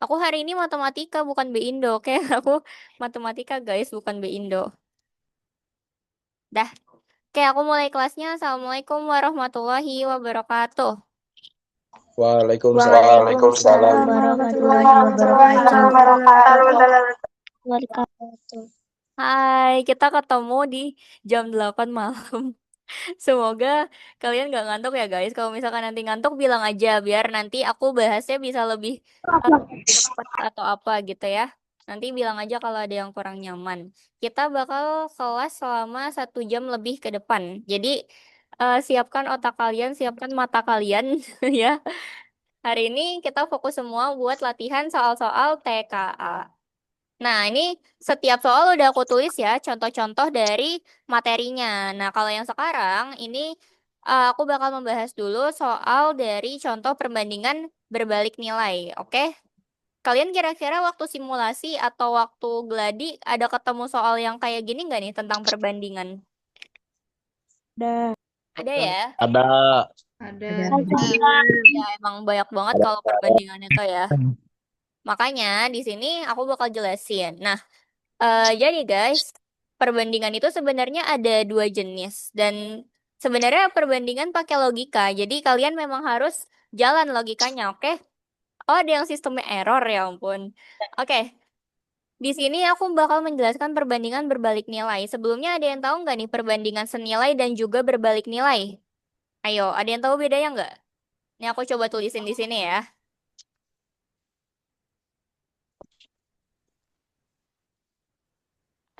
Aku hari ini matematika bukan B Indo. Oke, aku matematika guys, bukan B Indo. Dah. Oke, aku mulai kelasnya. Assalamualaikum warahmatullahi wabarakatuh. Waalaikumsalam Waalaikumsalam warahmatullahi wabarakatuh. Hai, kita ketemu di jam 8 malam. Semoga kalian gak ngantuk ya guys. Kalau misalkan nanti ngantuk bilang aja biar nanti aku bahasnya bisa lebih eh, cepat atau apa gitu ya. Nanti bilang aja kalau ada yang kurang nyaman. Kita bakal kelas selama 1 jam lebih ke depan. Jadi siapkan otak kalian, siapkan mata kalian ya. Hari ini kita fokus semua buat latihan soal-soal TKA. Nah, ini setiap soal udah aku tulis ya, contoh-contoh dari materinya. Nah, kalau yang sekarang, ini aku bakal membahas dulu soal dari contoh perbandingan berbalik nilai, oke? Kalian kira-kira waktu simulasi atau waktu gladi ada ketemu soal yang kayak gini nggak nih tentang perbandingan? Ada. Ada ya? ada. Ada. Ya, emang banyak banget kalau perbandingan itu ya. Makanya di sini aku bakal jelasin. Nah, jadi guys, perbandingan itu sebenarnya ada dua jenis dan sebenarnya perbandingan pakai logika. Jadi kalian memang harus jalan logikanya, oke? Oh, ada yang sistemnya error ya ampun. Oke, di sini aku bakal menjelaskan perbandingan berbalik nilai. Sebelumnya ada yang tahu nggak nih perbandingan senilai dan juga berbalik nilai? Ayo, ada yang tahu bedanya nggak? Ini aku coba tulisin di sini ya.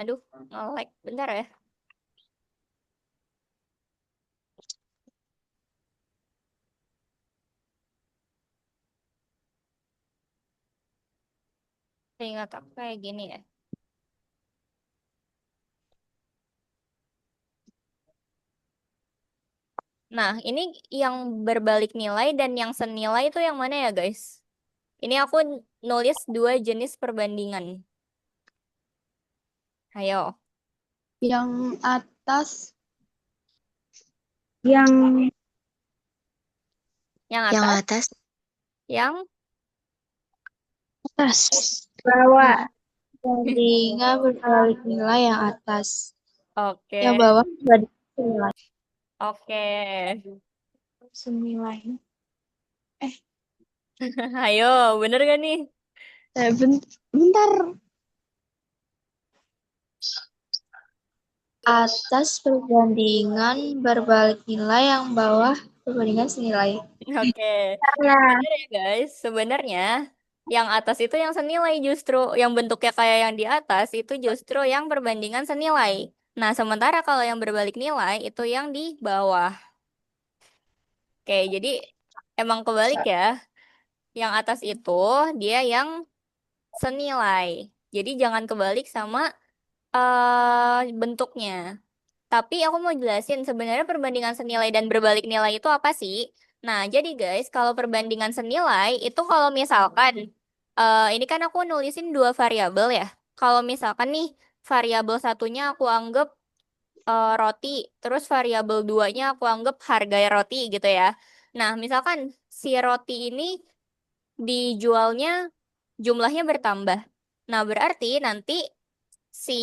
Aduh, nge-lag. Bentar ya. Ingat aku kayak gini ya. Nah, ini yang berbalik nilai dan yang senilai itu yang mana ya, guys? Ini aku nulis dua jenis perbandingan. Ayo, Yang atas, yang yang Yang atas, atas, yang atas, bawah. Bandingan berbalik nilai yang atas. Yang oke, bawah berbalik nilai. oke. Senilai. Ayo, bener gak nih? Bentar. Atas perbandingan berbalik nilai, yang bawah perbandingan senilai. Oke, Ya. bener ya guys. Sebenarnya yang atas itu yang senilai justru, yang bentuknya kayak yang di atas itu justru yang perbandingan senilai. Nah, sementara kalau yang berbalik nilai itu yang di bawah. Oke, jadi emang kebalik ya. Yang atas itu dia yang senilai. Jadi jangan kebalik sama bentuknya. Tapi aku mau jelasin sebenarnya perbandingan senilai dan berbalik nilai itu apa sih? Nah, jadi guys, kalau perbandingan senilai itu kalau misalkan ini kan aku nulisin dua variabel ya. Kalau misalkan nih variabel satunya aku anggap roti, terus variabel duanya aku anggap harga roti gitu ya. Nah, misalkan si roti ini dijualnya jumlahnya bertambah. Nah, berarti nanti si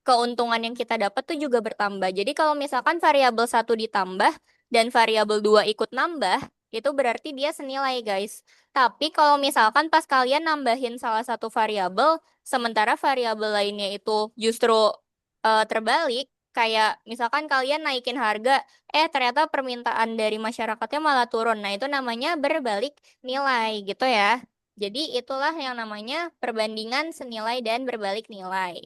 keuntungan yang kita dapat tuh juga bertambah. Jadi kalau misalkan variabel satu ditambah dan variabel dua ikut nambah, itu berarti dia senilai, guys. Tapi kalau misalkan pas kalian nambahin salah satu variabel, sementara variabel lainnya itu justru terbalik, kayak misalkan kalian naikin harga, ternyata permintaan dari masyarakatnya malah turun. Nah, itu namanya berbalik nilai gitu ya. Jadi itulah yang namanya perbandingan senilai dan berbalik nilai.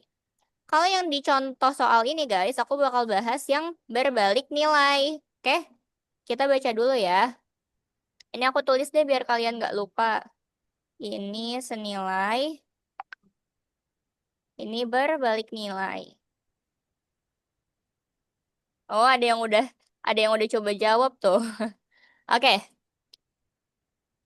Kalau yang dicontoh soal ini guys, aku bakal bahas yang berbalik nilai. Oke, kita baca dulu ya. Ini aku tulis deh biar kalian nggak lupa. Ini senilai, ini berbalik nilai. Oh, ada yang udah coba jawab tuh. Oke,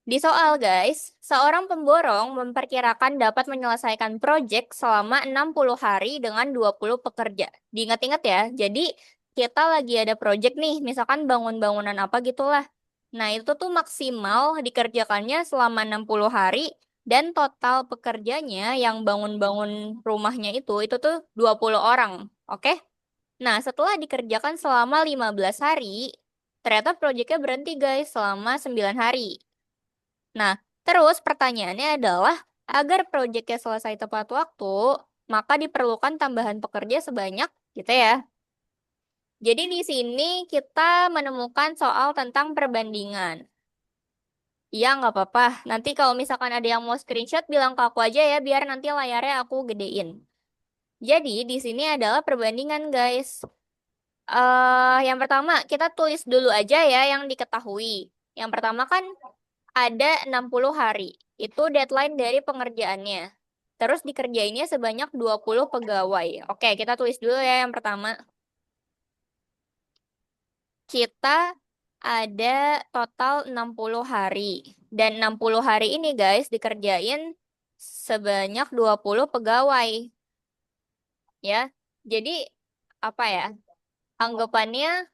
di soal guys, seorang pemborong memperkirakan dapat menyelesaikan proyek selama 60 hari dengan 20 pekerja. Diingat-ingat ya, jadi kita lagi ada proyek nih, misalkan bangun bangunan apa gitulah. Nah, itu tuh maksimal dikerjakannya selama 60 hari Dan total pekerjanya yang bangun-bangun rumahnya itu tuh 20 orang. Oke? Nah, setelah dikerjakan selama 15 hari, ternyata proyeknya berhenti guys selama 9 hari. Nah, terus pertanyaannya adalah, agar proyeknya selesai tepat waktu, maka diperlukan tambahan pekerja sebanyak, gitu ya. Jadi di sini kita menemukan soal tentang perbandingan. Iya, nggak apa-apa. Nanti kalau misalkan ada yang mau screenshot, bilang ke aku aja ya, biar nanti layarnya aku gedein. Jadi di sini adalah perbandingan, guys. Yang pertama, kita tulis dulu aja ya yang diketahui. Yang pertama kan ada 60 hari. Itu deadline dari pengerjaannya. Terus dikerjainnya sebanyak 20 pegawai. Oke, kita tulis dulu ya yang pertama. Kita ada total 60 hari. Dan 60 hari ini guys dikerjain sebanyak 20 pegawai. Ya, jadi apa ya? Anggapannya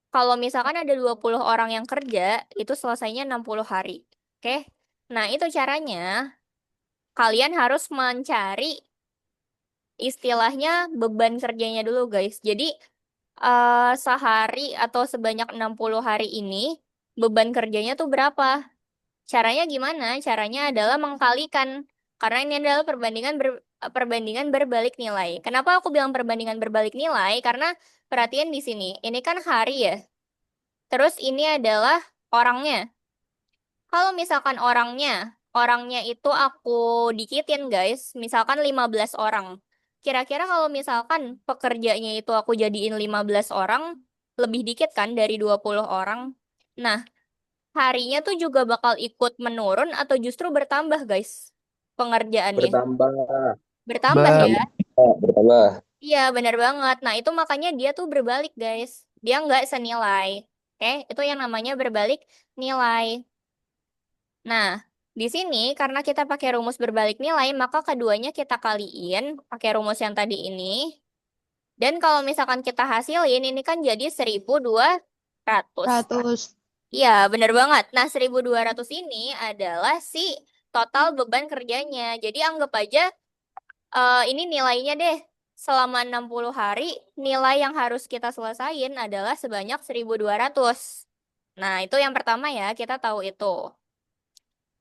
kalau misalkan ada 20 orang yang kerja, itu selesainya 60 hari. Oke? Nah, itu caranya kalian harus mencari istilahnya beban kerjanya dulu guys. Jadi sehari atau sebanyak 60 hari ini beban kerjanya tuh berapa? Caranya gimana? Caranya adalah mengkalikan. Karena ini adalah perbandingan berbalik nilai. Kenapa aku bilang perbandingan berbalik nilai? Karena perhatian di sini. Ini kan hari ya. Terus ini adalah orangnya. Kalau misalkan orangnya itu aku dikitin guys, misalkan 15 orang. Kira-kira kalau misalkan pekerjanya itu aku jadiin 15 orang, lebih dikit kan dari 20 orang. Nah, harinya tuh juga bakal ikut menurun atau justru bertambah guys pengerjaannya. Bertambah. Bertambah ya. Bertambah. Iya, benar banget. Nah, itu makanya dia tuh berbalik guys. Dia nggak senilai. Oke, itu yang namanya berbalik nilai. Nah, di sini karena kita pakai rumus berbalik nilai, maka keduanya kita kaliin pakai rumus yang tadi ini. Dan kalau misalkan kita hasilin, ini kan jadi 1.200. 100. Iya, bener banget. Nah, 1.200 ini adalah si total beban kerjanya. Jadi anggap aja ini nilainya deh. Selama 60 hari, nilai yang harus kita selesain adalah sebanyak 1.200. Nah, itu yang pertama ya, kita tahu itu.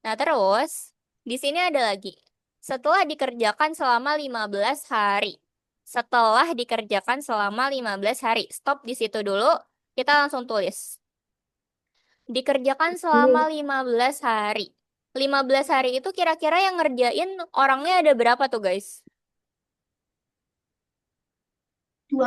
Nah, terus di sini ada lagi. Setelah dikerjakan selama 15 hari. Setelah dikerjakan selama 15 hari. Stop di situ dulu. Kita langsung tulis. Dikerjakan selama 15 hari. 15 hari itu kira-kira yang ngerjain orangnya ada berapa tuh, guys? Oh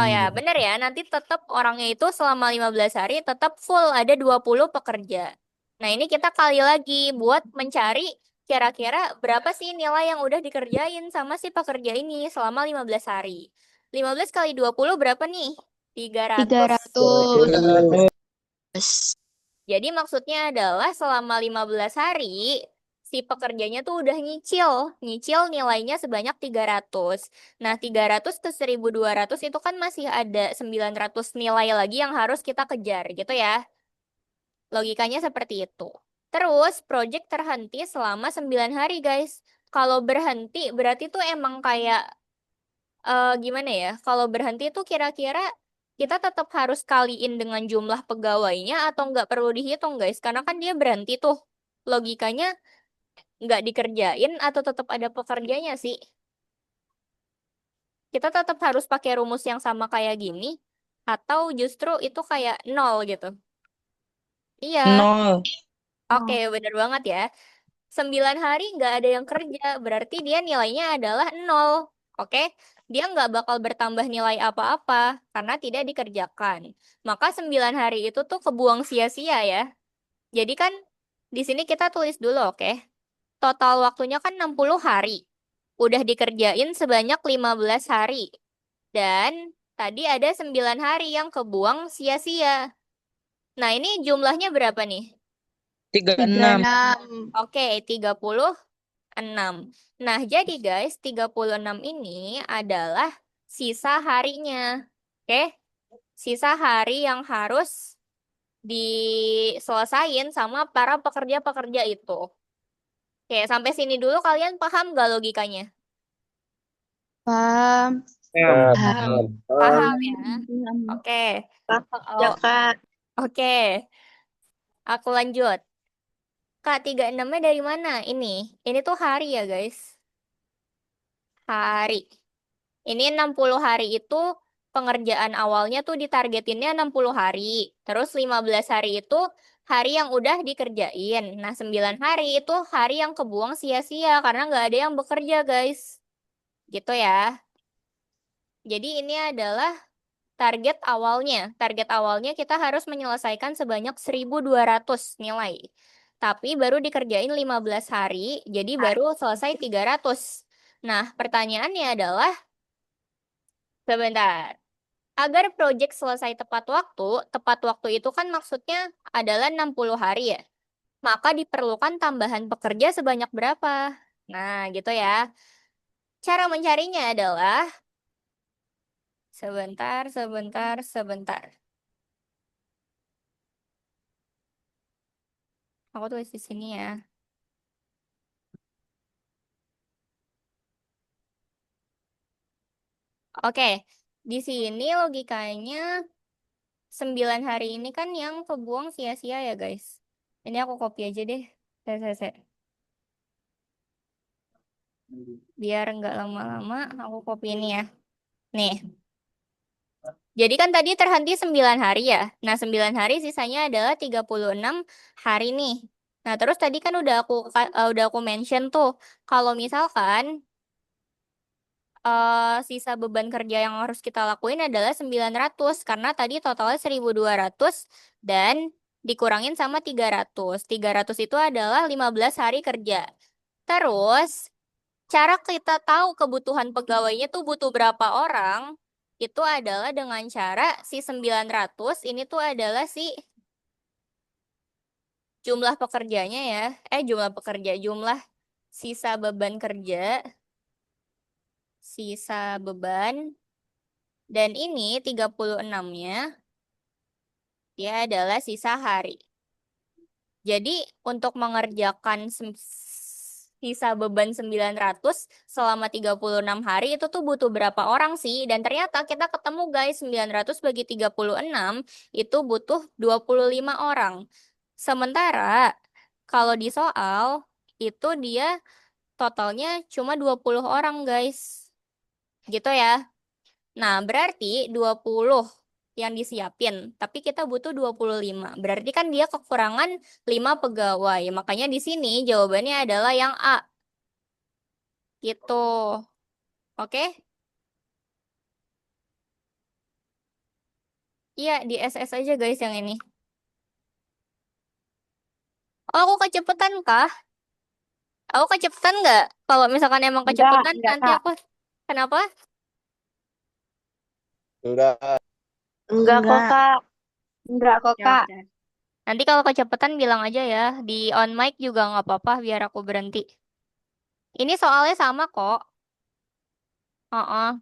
ya, 20. bener ya. Nanti tetap orangnya itu selama 15 hari tetap full ada 20 pekerja. Nah, ini kita kali lagi buat mencari kira-kira berapa sih nilai yang udah dikerjain sama si pekerja ini selama 15 hari. 15 kali 20 berapa nih? 300. 300. Jadi maksudnya adalah selama 15 hari si pekerjanya tuh udah nyicil. Nyicil nilainya sebanyak 300. Nah, 300 ke 1.200 itu kan masih ada 900 nilai lagi yang harus kita kejar gitu ya. Logikanya seperti itu. Terus, project terhenti selama 9 hari, guys. Kalau berhenti, berarti tuh emang kayak, gimana ya? Kalau berhenti tuh kira-kira kita tetap harus kaliin dengan jumlah pegawainya atau nggak perlu dihitung, guys? Karena kan dia berhenti tuh. Logikanya nggak dikerjain atau tetap ada pekerjanya sih? Kita tetap harus pakai rumus yang sama kayak gini atau justru itu kayak nol gitu? Iya, Nol. oke, bener banget ya. 9 hari nggak ada yang kerja, berarti dia nilainya adalah nol. Oke, dia nggak bakal bertambah nilai apa-apa karena tidak dikerjakan. Maka 9 hari itu tuh kebuang sia-sia ya. Jadi kan di sini kita tulis dulu, oke. Total waktunya kan 60 hari. Udah dikerjain sebanyak 15 hari. Dan tadi ada 9 hari yang kebuang sia-sia. Nah, ini jumlahnya berapa nih? 36. 36. Oke, 36. Nah, jadi guys, 36 ini adalah sisa harinya. Oke, sisa hari yang harus diselesain sama para pekerja-pekerja itu. Oke, sampai sini dulu kalian paham gak logikanya? Paham. Paham. Paham. Paham ya? Oke. Ya, Oh, Kak. oke. Aku lanjut. Kak, 36-nya dari mana? Ini tuh hari ya, guys. Hari. Ini 60 hari itu pengerjaan awalnya tuh ditargetinnya 60 hari. Terus 15 hari itu hari yang udah dikerjain. Nah, 9 hari itu hari yang kebuang sia-sia karena nggak ada yang bekerja, guys. Gitu ya. Jadi ini adalah target awalnya. Target awalnya kita harus menyelesaikan sebanyak 1.200 nilai. Tapi baru dikerjain 15 hari, jadi baru selesai 300. Nah, pertanyaannya adalah, sebentar. Agar proyek selesai tepat waktu itu kan maksudnya adalah 60 hari ya. Maka diperlukan tambahan pekerja sebanyak berapa? Nah, gitu ya. Cara mencarinya adalah, sebentar. Aku tulis di sini ya. Oke, di sini logikanya 9 hari ini kan yang kebuang sia-sia ya guys. Ini aku copy aja deh. Saya. Biar nggak lama-lama, aku copy ini ya. Nih, jadi kan tadi terhenti 9 hari ya. Nah, 9 hari sisanya adalah 36 hari nih. Nah, terus tadi kan udah aku mention tuh, kalau misalkan sisa beban kerja yang harus kita lakuin adalah 900 karena tadi totalnya 1.200 dan dikurangin sama 300. 300 itu adalah 15 hari kerja. Terus, cara kita tahu kebutuhan pegawainya tuh butuh berapa orang, itu adalah dengan cara si 900 ini tuh adalah si jumlah pekerjanya ya. Jumlah sisa beban kerja, sisa beban, dan ini 36-nya dia adalah sisa hari. Jadi untuk mengerjakan sisa beban 900 selama 36 hari itu tuh butuh berapa orang sih? Dan ternyata kita ketemu guys 900 bagi 36 itu butuh 25 orang. Sementara kalau di soal itu dia totalnya cuma 20 orang guys. Gitu ya. Nah, berarti 20 yang disiapin, tapi kita butuh 25. Berarti kan dia kekurangan 5 pegawai. Makanya di sini jawabannya adalah yang A. Gitu. Oke? Iya, di SS aja guys yang ini. Oh, aku kecepatan kah? Aku kecepatan nggak? Kalau misalkan emang kecepatan, Enggak, nanti Kak. aku... Kenapa? Enggak. Enggak kok, Kak. Enggak kok, Ya, Kak. oke. Nanti kalau kecepatan bilang aja ya. Di on mic juga nggak apa-apa biar aku berhenti. Ini soalnya sama kok. Oh,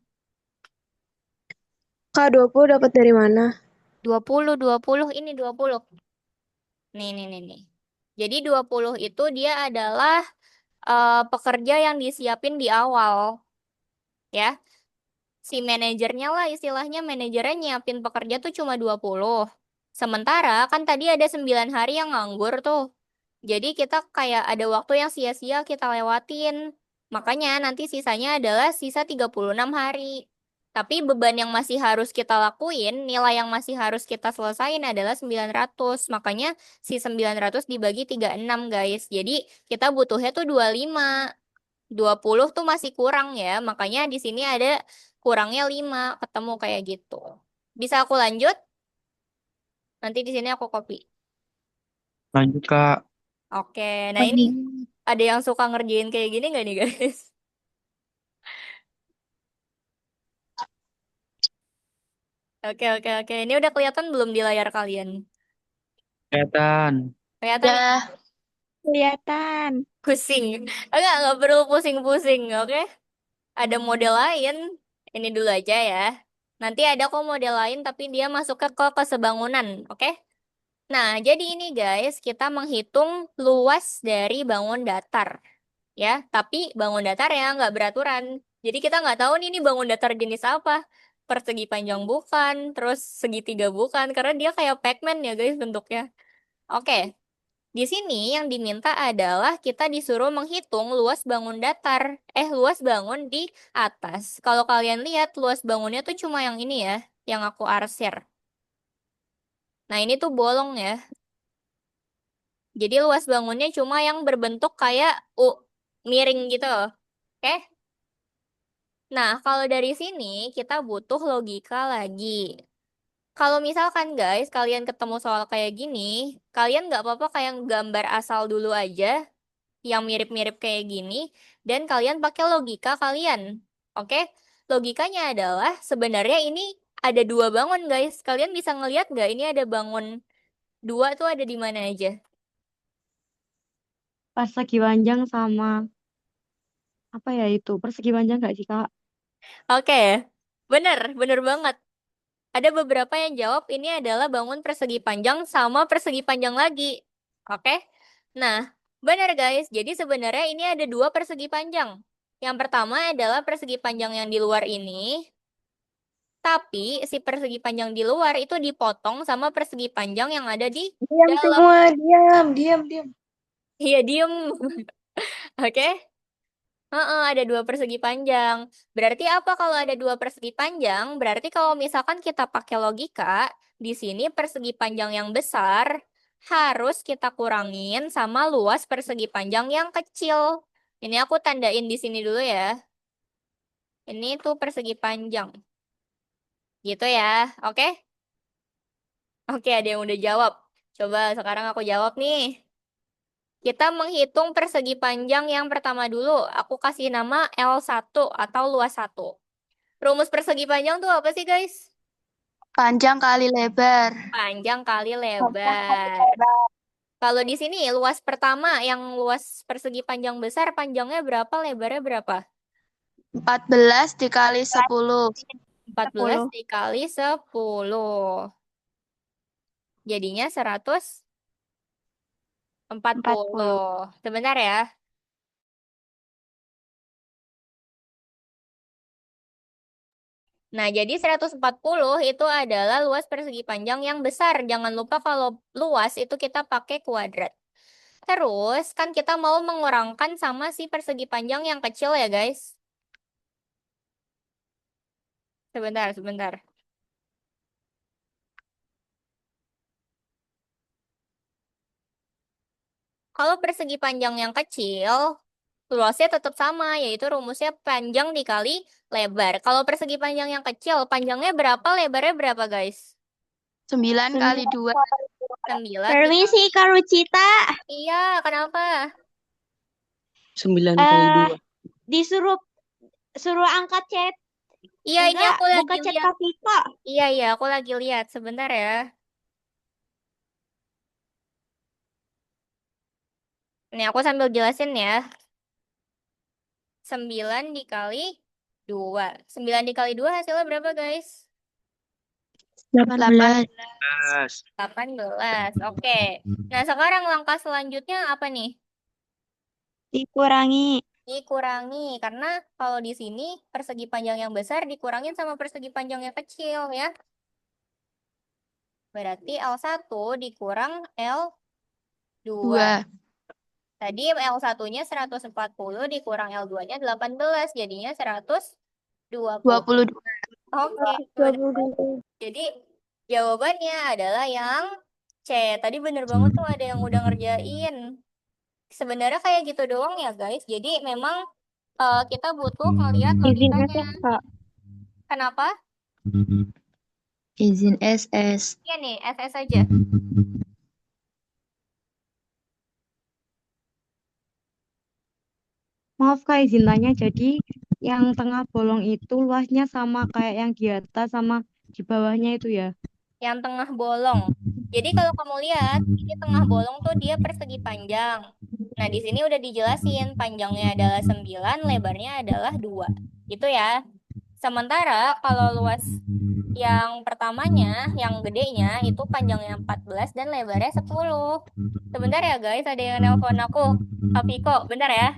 Kak, 20 dapat dari mana? 20 ini 20. Nih. Jadi 20 itu dia adalah pekerja yang disiapin di awal, ya. Si manajernya lah istilahnya manajernya nyiapin pekerja tuh cuma 20. Sementara kan tadi ada 9 hari yang nganggur tuh. Jadi kita kayak ada waktu yang sia-sia kita lewatin. Makanya nanti sisanya adalah sisa 36 hari. Tapi beban yang masih harus kita lakuin, nilai yang masih harus kita selesain adalah 900. Makanya si 900 dibagi 36 guys. Jadi kita butuhnya tuh 25. 20 tuh masih kurang ya. Makanya di sini ada kurangnya 5. Ketemu kayak gitu. Bisa aku lanjut? Nanti di sini aku copy. Lanjut, Kak. Oke, nah ini ada yang suka ngerjain kayak gini nggak nih guys? Oke. Ini udah kelihatan belum di layar kalian? Kelihatan. Kelihatan ya? Ya, Kelihatan. Pusing. Nggak perlu pusing-pusing, oke? Ada model lain. Ini dulu aja ya. Nanti ada kok model lain tapi dia masuk ke kesebangunan, oke? Nah, jadi ini guys, kita menghitung luas dari bangun datar. ya, tapi bangun datar ya nggak beraturan. Jadi kita nggak tahu nih ini bangun datar jenis apa. Persegi panjang bukan, terus segitiga bukan, karena dia kayak Pac-Man ya guys bentuknya. Oke, di sini yang diminta adalah kita disuruh menghitung luas bangun datar, luas bangun di atas. Kalau kalian lihat luas bangunnya tuh cuma yang ini ya, yang aku arsir. Nah ini tuh bolong ya. Jadi luas bangunnya cuma yang berbentuk kayak U, miring gitu. Oke? Nah, kalau dari sini kita butuh logika lagi. Kalau misalkan guys, kalian ketemu soal kayak gini, kalian nggak apa-apa kayak gambar asal dulu aja, yang mirip-mirip kayak gini, dan kalian pakai logika kalian. Oke? Logikanya adalah sebenarnya ini ada dua bangun guys. Kalian bisa ngelihat nggak ini ada bangun dua tuh ada di mana aja? Persegi panjang sama apa ya itu? Persegi panjang nggak sih, Kak? Oke, bener banget. Ada beberapa yang jawab ini adalah bangun persegi panjang sama persegi panjang lagi. Oke? Nah, benar guys. Jadi sebenarnya ini ada dua persegi panjang. Yang pertama adalah persegi panjang yang di luar ini, tapi si persegi panjang di luar itu dipotong sama persegi panjang yang ada di Diam dalam. semua, diam. Iya, diem. Oke? Ada dua persegi panjang. Berarti apa kalau ada dua persegi panjang? Berarti kalau misalkan kita pakai logika, di sini persegi panjang yang besar harus kita kurangin sama luas persegi panjang yang kecil. Ini aku tandain di sini dulu ya. Ini tuh persegi panjang. Gitu ya. Oke? Oke, ada yang udah jawab. Coba sekarang aku jawab nih. Kita menghitung persegi panjang yang pertama dulu. Aku kasih nama L1 atau luas 1. Rumus persegi panjang tuh apa sih, guys? Panjang kali lebar. Panjang kali lebar. Kalau di sini luas pertama yang luas persegi panjang besar, panjangnya berapa, lebarnya berapa? 14 dikali 10. 14 dikali 10. Jadinya 140. Sebentar ya. Nah, jadi 140 itu adalah luas persegi panjang yang besar. Jangan lupa kalau luas itu kita pakai kuadrat. Terus, kan kita mau mengurangkan sama si persegi panjang yang kecil ya, guys. Sebentar. Kalau persegi panjang yang kecil, luasnya tetap sama, yaitu rumusnya panjang dikali lebar. Kalau persegi panjang yang kecil, panjangnya berapa, lebarnya berapa, guys? 9 kali 2. 9 Permisi, Kak Rucita. Iya, kenapa? 9 kali 2. Disuruh suruh angkat chat. Iya, ini Enggak, aku buka lagi chat lihat. Kak Vika. Iya, aku lagi lihat. Sebentar ya. Ini aku sambil jelasin ya. 9 dikali 2. 9 dikali 2 hasilnya berapa, guys? 18. 18. Oke. Nah, sekarang langkah selanjutnya apa nih? Dikurangi. Dikurangi. Karena kalau di sini persegi panjang yang besar dikurangin sama persegi panjang yang kecil ya. Berarti L1 dikurang L2. 2. Tadi L1-nya 140 dikurang L2-nya 18. Jadinya 120. 22. Oke. Jadi jawabannya adalah yang C. Tadi bener banget tuh ada yang udah ngerjain. Sebenarnya kayak gitu doang ya guys. Jadi memang kita butuh ngeliat Izin logikanya. SS, Kak. Kenapa? Izin SS. Iya nih, SS aja. Maaf Kak, izin tanya. Jadi yang tengah bolong itu luasnya sama kayak yang di atas sama di bawahnya itu ya? Yang tengah bolong. Jadi kalau kamu lihat, ini tengah bolong tuh dia persegi panjang. Nah, di sini udah dijelasin panjangnya adalah 9, lebarnya adalah 2. Gitu ya. Sementara kalau luas yang pertamanya, yang gedenya itu panjangnya 14 dan lebarnya 10. Sebentar ya guys, ada yang nelpon aku. Kak Viko, bentar ya.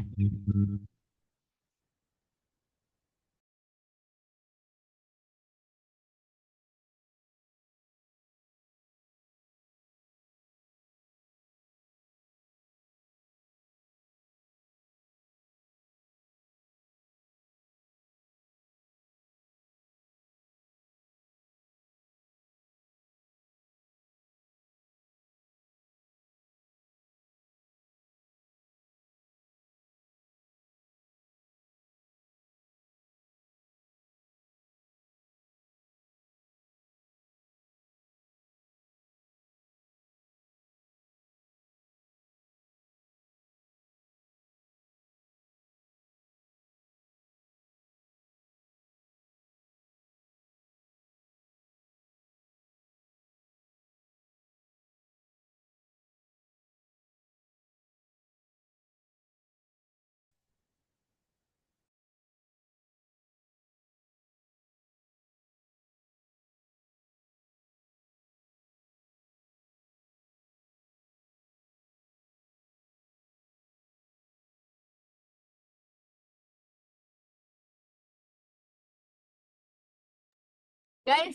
Guys,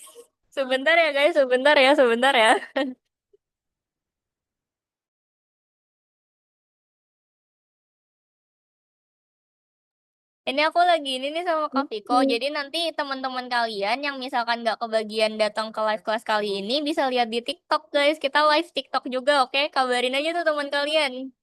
sebentar ya guys, sebentar ya, sebentar ya. Ini aku lagi ini nih sama Kak Viko. Oke. Jadi nanti teman-teman kalian yang misalkan nggak kebagian datang ke live kelas kali ini bisa lihat di TikTok guys. Kita live TikTok juga, oke? Kabarin aja tuh teman kalian.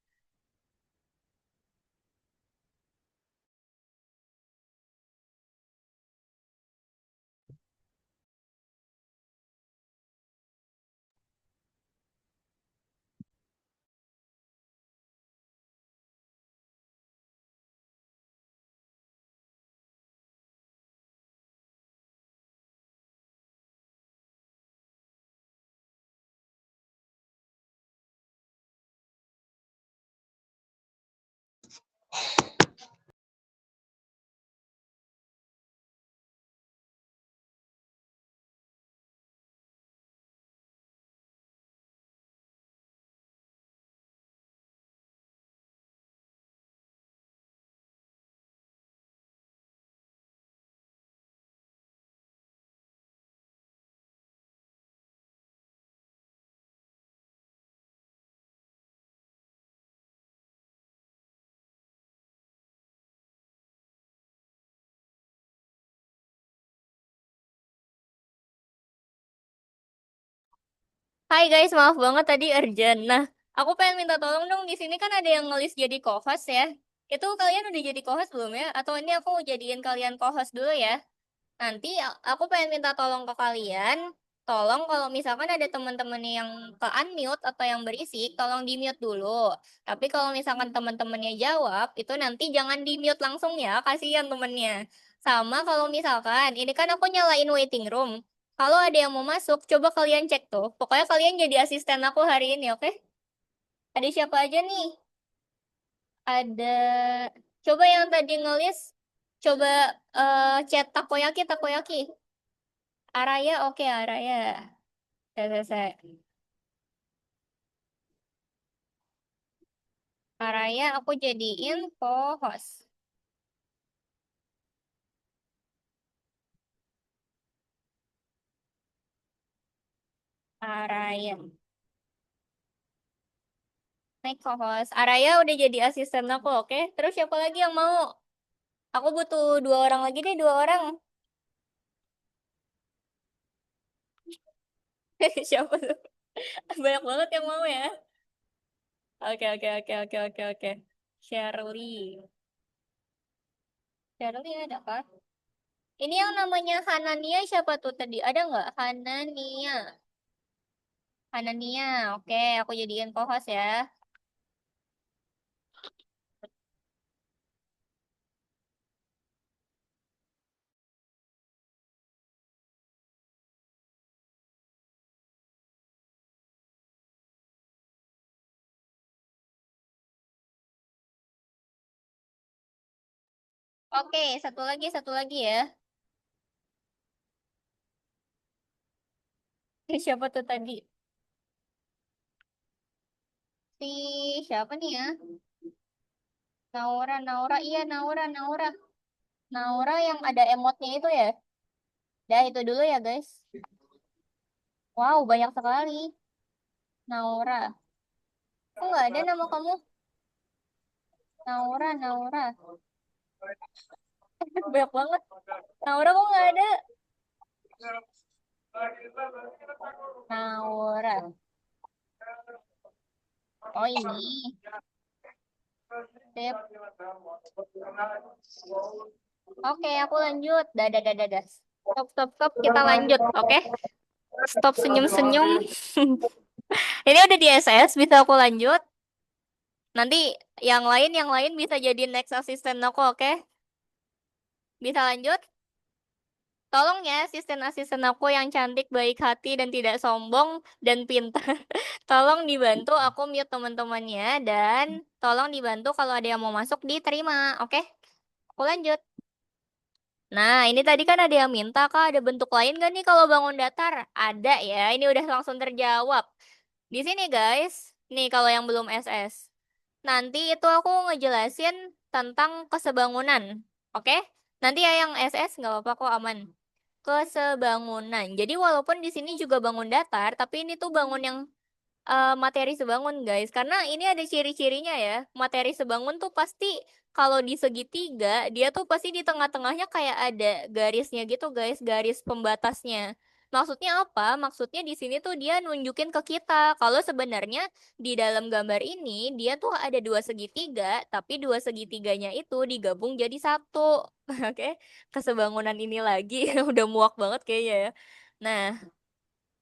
Hai guys, maaf banget tadi urgent. Nah, aku pengen minta tolong dong. Di sini kan ada yang ngelis jadi co-host ya. Itu kalian udah jadi co-host belum ya? Atau ini aku jadiin kalian co-host dulu ya? Nanti aku pengen minta tolong ke kalian. Tolong kalau misalkan ada teman-teman yang ke unmute atau yang berisik, tolong di mute dulu. Tapi kalau misalkan teman-temannya jawab, itu nanti jangan di mute langsung ya, kasihan temennya. Sama kalau misalkan, ini kan aku nyalain waiting room. Kalau ada yang mau masuk, coba kalian cek tuh. Pokoknya kalian jadi asisten aku hari ini, oke? Ada siapa aja nih? Ada, coba yang tadi ngelis, coba chat takoyaki, takoyaki. Araya, oke Araya. Saya. Araya aku jadiin co-host. Araya. Naik co-host. Araya udah jadi asisten aku, oke? Terus siapa lagi yang mau? Aku butuh dua orang lagi deh, dua orang. Siapa tuh? Banyak banget yang mau ya. Oke, oke, oke, oke, oke, oke. Shirley. Shirley ada kah? Ini yang namanya Hanania siapa tuh tadi? Ada nggak? Hanania. Hanania. Oke, aku jadiin co-host ya. Oke, satu lagi ya. Siapa tuh tadi? Si siapa nih ya? Naura, Naura, iya Naura, Naura. Naura yang ada emotnya itu ya. Dah itu dulu ya guys. Wow, banyak sekali. Naura. Kok nggak ada nama kamu? Naura, Naura. Banyak banget. Naura kok nggak ada? Naura. Oh ini. Sip. Oke, aku lanjut. Dadah, dadah, dadah. Stop, stop, stop. Kita lanjut, oke? Stop senyum-senyum. Ini udah di SS, bisa aku lanjut. Nanti yang lain bisa jadi next assistant aku, oke? Bisa lanjut? Tolong ya, asisten-asisten aku yang cantik, baik hati, dan tidak sombong, dan pintar. Tolong dibantu aku mute teman-temannya, dan tolong dibantu kalau ada yang mau masuk diterima, oke? Aku lanjut. Nah, ini tadi kan ada yang minta, Kak, ada bentuk lain gak nih kalau bangun datar? Ada ya, ini udah langsung terjawab. Di sini guys, nih kalau yang belum SS. Nanti itu aku ngejelasin tentang kesebangunan, oke? Nanti ya yang SS nggak apa-apa kok aman. Kesebangunan. Jadi walaupun di sini juga bangun datar, tapi ini tuh bangun yang materi sebangun guys. Karena ini ada ciri-cirinya ya. Materi sebangun tuh pasti kalau di segitiga, dia tuh pasti di tengah-tengahnya kayak ada garisnya gitu guys, garis pembatasnya. Maksudnya apa? Maksudnya di sini tuh dia nunjukin ke kita kalau sebenarnya di dalam gambar ini dia tuh ada dua segitiga, tapi dua segitiganya itu digabung jadi satu. Oke, kesebangunan ini lagi udah muak banget kayaknya ya. Nah,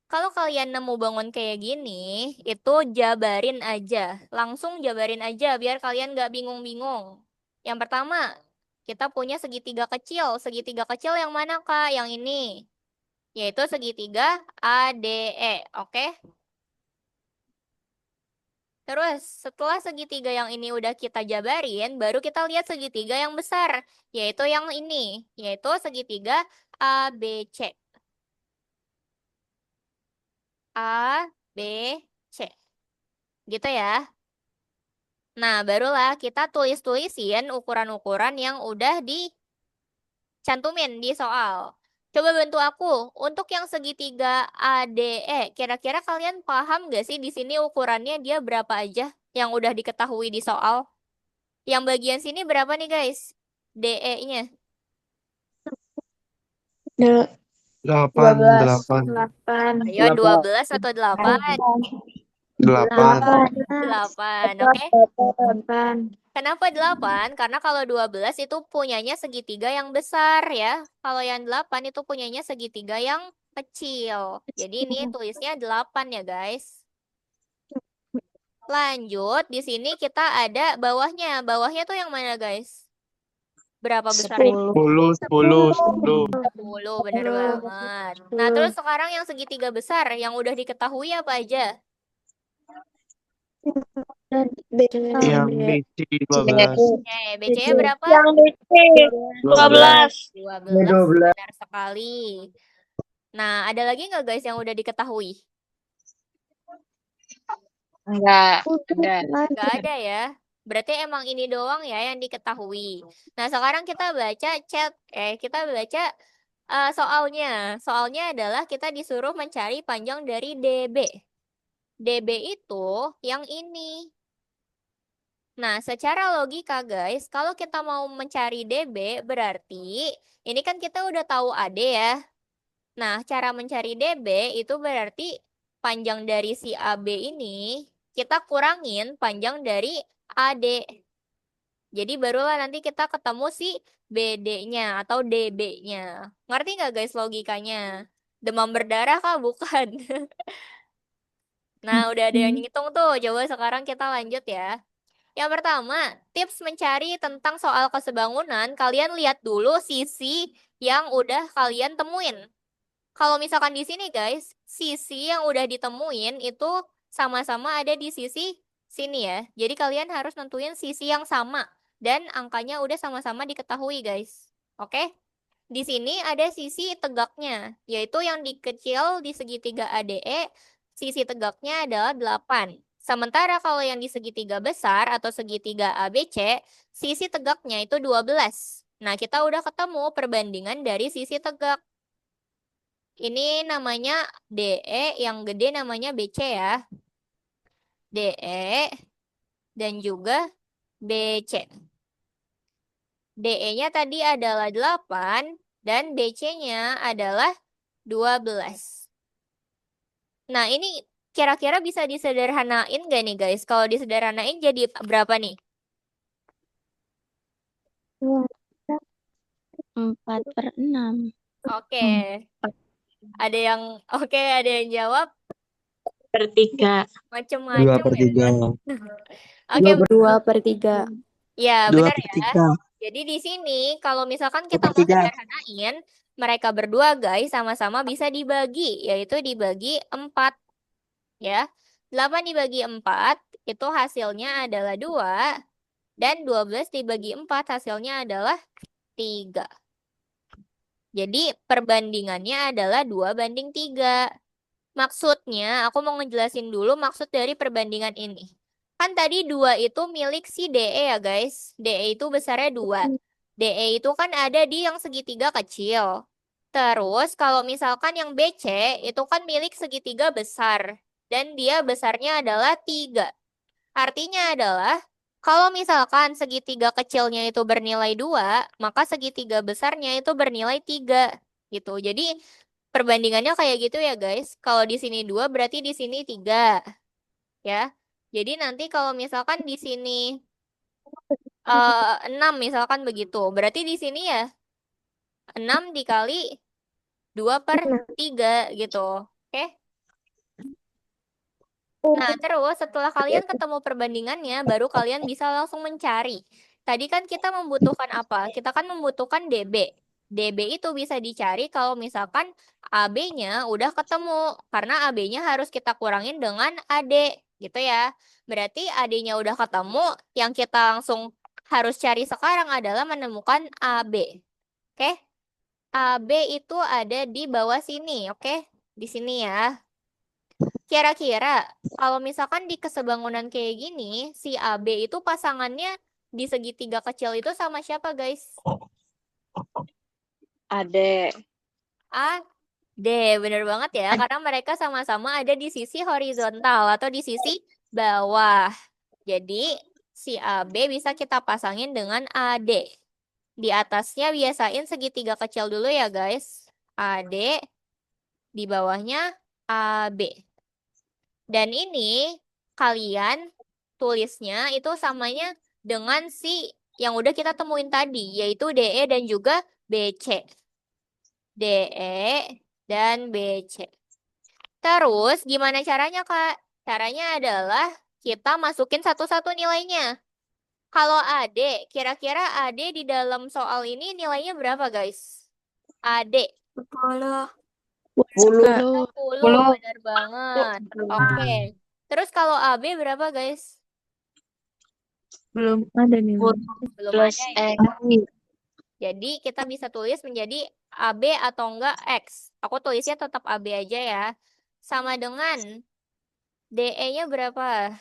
kalau kalian nemu bangun kayak gini, itu jabarin aja. Langsung jabarin aja biar kalian nggak bingung-bingung. Yang pertama, kita punya segitiga kecil. Segitiga kecil yang mana, Kak? Yang ini. Yaitu segitiga ADE. Oke? Terus, setelah segitiga yang ini udah kita jabarin, baru kita lihat segitiga yang besar. Yaitu yang ini. Yaitu segitiga ABC. A, B, C. Gitu ya. Nah, barulah kita tulis-tulisin ukuran-ukuran yang udah dicantumin di soal. Coba bantu aku untuk yang segitiga ADE. Kira-kira kalian paham gak sih di sini ukurannya dia berapa aja yang udah diketahui di soal? Yang bagian sini berapa nih guys? DE-nya. Delapan, 12, delapan, 8, Ayo 12 atau 8? delapan. 8, oke? 8. Kenapa 8? Karena kalau 12 itu punyanya segitiga yang besar ya. Kalau yang 8 itu punyanya segitiga yang kecil. Jadi ini tulisnya 8 ya guys. Lanjut, di sini kita ada bawahnya. Bawahnya tuh yang mana guys? Berapa besarnya? 10. 10, 10, 10. 10, bener banget. Nah, terus sekarang yang segitiga besar yang udah diketahui apa aja? Yang BC 12. Oke, BC-nya berapa? Yang BC 12. 12, benar sekali. Nah, ada lagi nggak guys yang udah diketahui? Enggak. Nggak ada ya. Berarti emang ini doang ya yang diketahui. Nah, sekarang kita baca kita baca soalnya. Soalnya adalah kita disuruh mencari panjang dari DB. DB itu yang ini. Nah, secara logika guys, kalau kita mau mencari DB berarti ini kan kita udah tahu AD ya. Nah, cara mencari DB itu berarti panjang dari si AB ini kita kurangin panjang dari AD. Jadi barulah nanti kita ketemu si BD-nya atau DB-nya. Ngerti nggak guys logikanya? Demam berdarah kah? Bukan. Nah, udah ada yang ngitung tuh. Coba sekarang kita lanjut ya. Yang pertama, tips mencari tentang soal kesebangunan, kalian lihat dulu sisi yang udah kalian temuin. Kalau misalkan di sini guys, sisi yang udah ditemuin itu sama-sama ada di sisi sini ya. Jadi kalian harus nentuin sisi yang sama dan angkanya udah sama-sama diketahui guys. Oke? Di sini ada sisi tegaknya, yaitu yang di kecil di segitiga ADE, sisi tegaknya adalah 8. Sementara kalau yang di segitiga besar atau segitiga ABC, sisi tegaknya itu 12. Nah, kita udah ketemu perbandingan dari sisi tegak. Ini namanya DE, yang gede namanya BC ya. DE dan juga BC. DE-nya tadi adalah 8 dan BC-nya adalah 12. Nah, ini kira-kira bisa disederhanain gak nih guys? Kalau disederhanain jadi berapa nih? 4/6. Oke. Ada yang ada yang jawab 2/3. Dua macem-macem per ya. tiga. Oke, 2/3. ya Dua benar per ya. tiga. Jadi di sini kalau misalkan Dua kita per mau tiga. sederhanain, mereka berdua guys sama-sama bisa dibagi, yaitu dibagi 4 ya. 8 dibagi 4 itu hasilnya adalah 2 dan 12 dibagi 4 hasilnya adalah 3. Jadi perbandingannya adalah 2/3. Maksudnya, aku mau ngejelasin dulu maksud dari perbandingan ini. Kan tadi 2 itu milik si DE ya guys. DE itu besarnya 2. DE itu kan ada di yang segitiga kecil. Terus kalau misalkan yang BC itu kan milik segitiga besar. Dan dia besarnya adalah 3. Artinya adalah kalau misalkan segitiga kecilnya itu bernilai 2, maka segitiga besarnya itu bernilai 3 gitu. Jadi perbandingannya kayak gitu ya guys. Kalau di sini 2 berarti di sini 3 ya. Jadi nanti kalau misalkan di sini 6 misalkan begitu. Berarti di sini ya 6 dikali 2/3 gitu. Oke. Nah, terus setelah kalian ketemu perbandingannya, baru kalian bisa langsung mencari. Tadi kan kita membutuhkan apa? Kita kan membutuhkan DB. DB itu bisa dicari kalau misalkan AB-nya udah ketemu. Karena AB-nya harus kita kurangin dengan AD. Gitu ya. Berarti AD-nya udah ketemu, yang kita langsung harus cari sekarang adalah menemukan AB. Oke? AB itu ada di bawah sini, oke? Di sini ya. Kira-kira kalau misalkan di kesebangunan kayak gini, si AB itu pasangannya di segitiga kecil itu sama siapa, guys? Ade. A, D, bener banget ya, karena mereka sama-sama ada di sisi horizontal atau di sisi bawah. Jadi, si AB bisa kita pasangin dengan AD. Di atasnya biasain segitiga kecil dulu ya, guys. AD, di bawahnya AB. Dan ini kalian tulisnya itu samanya dengan si yang udah kita temuin tadi, yaitu DE dan juga BC. DE dan BC. Terus gimana caranya, Kak? Caranya adalah kita masukin satu-satu nilainya. Kalau AD, kira-kira AD di dalam soal ini nilainya berapa, guys? AD. 10. 10, benar banget. Oke. Terus kalau AB berapa, guys? Belum ada nih. Belum Plus ada ya. X. Jadi kita bisa tulis menjadi AB atau enggak X. Aku tulisnya tetap AB aja ya. Sama dengan DE-nya berapa?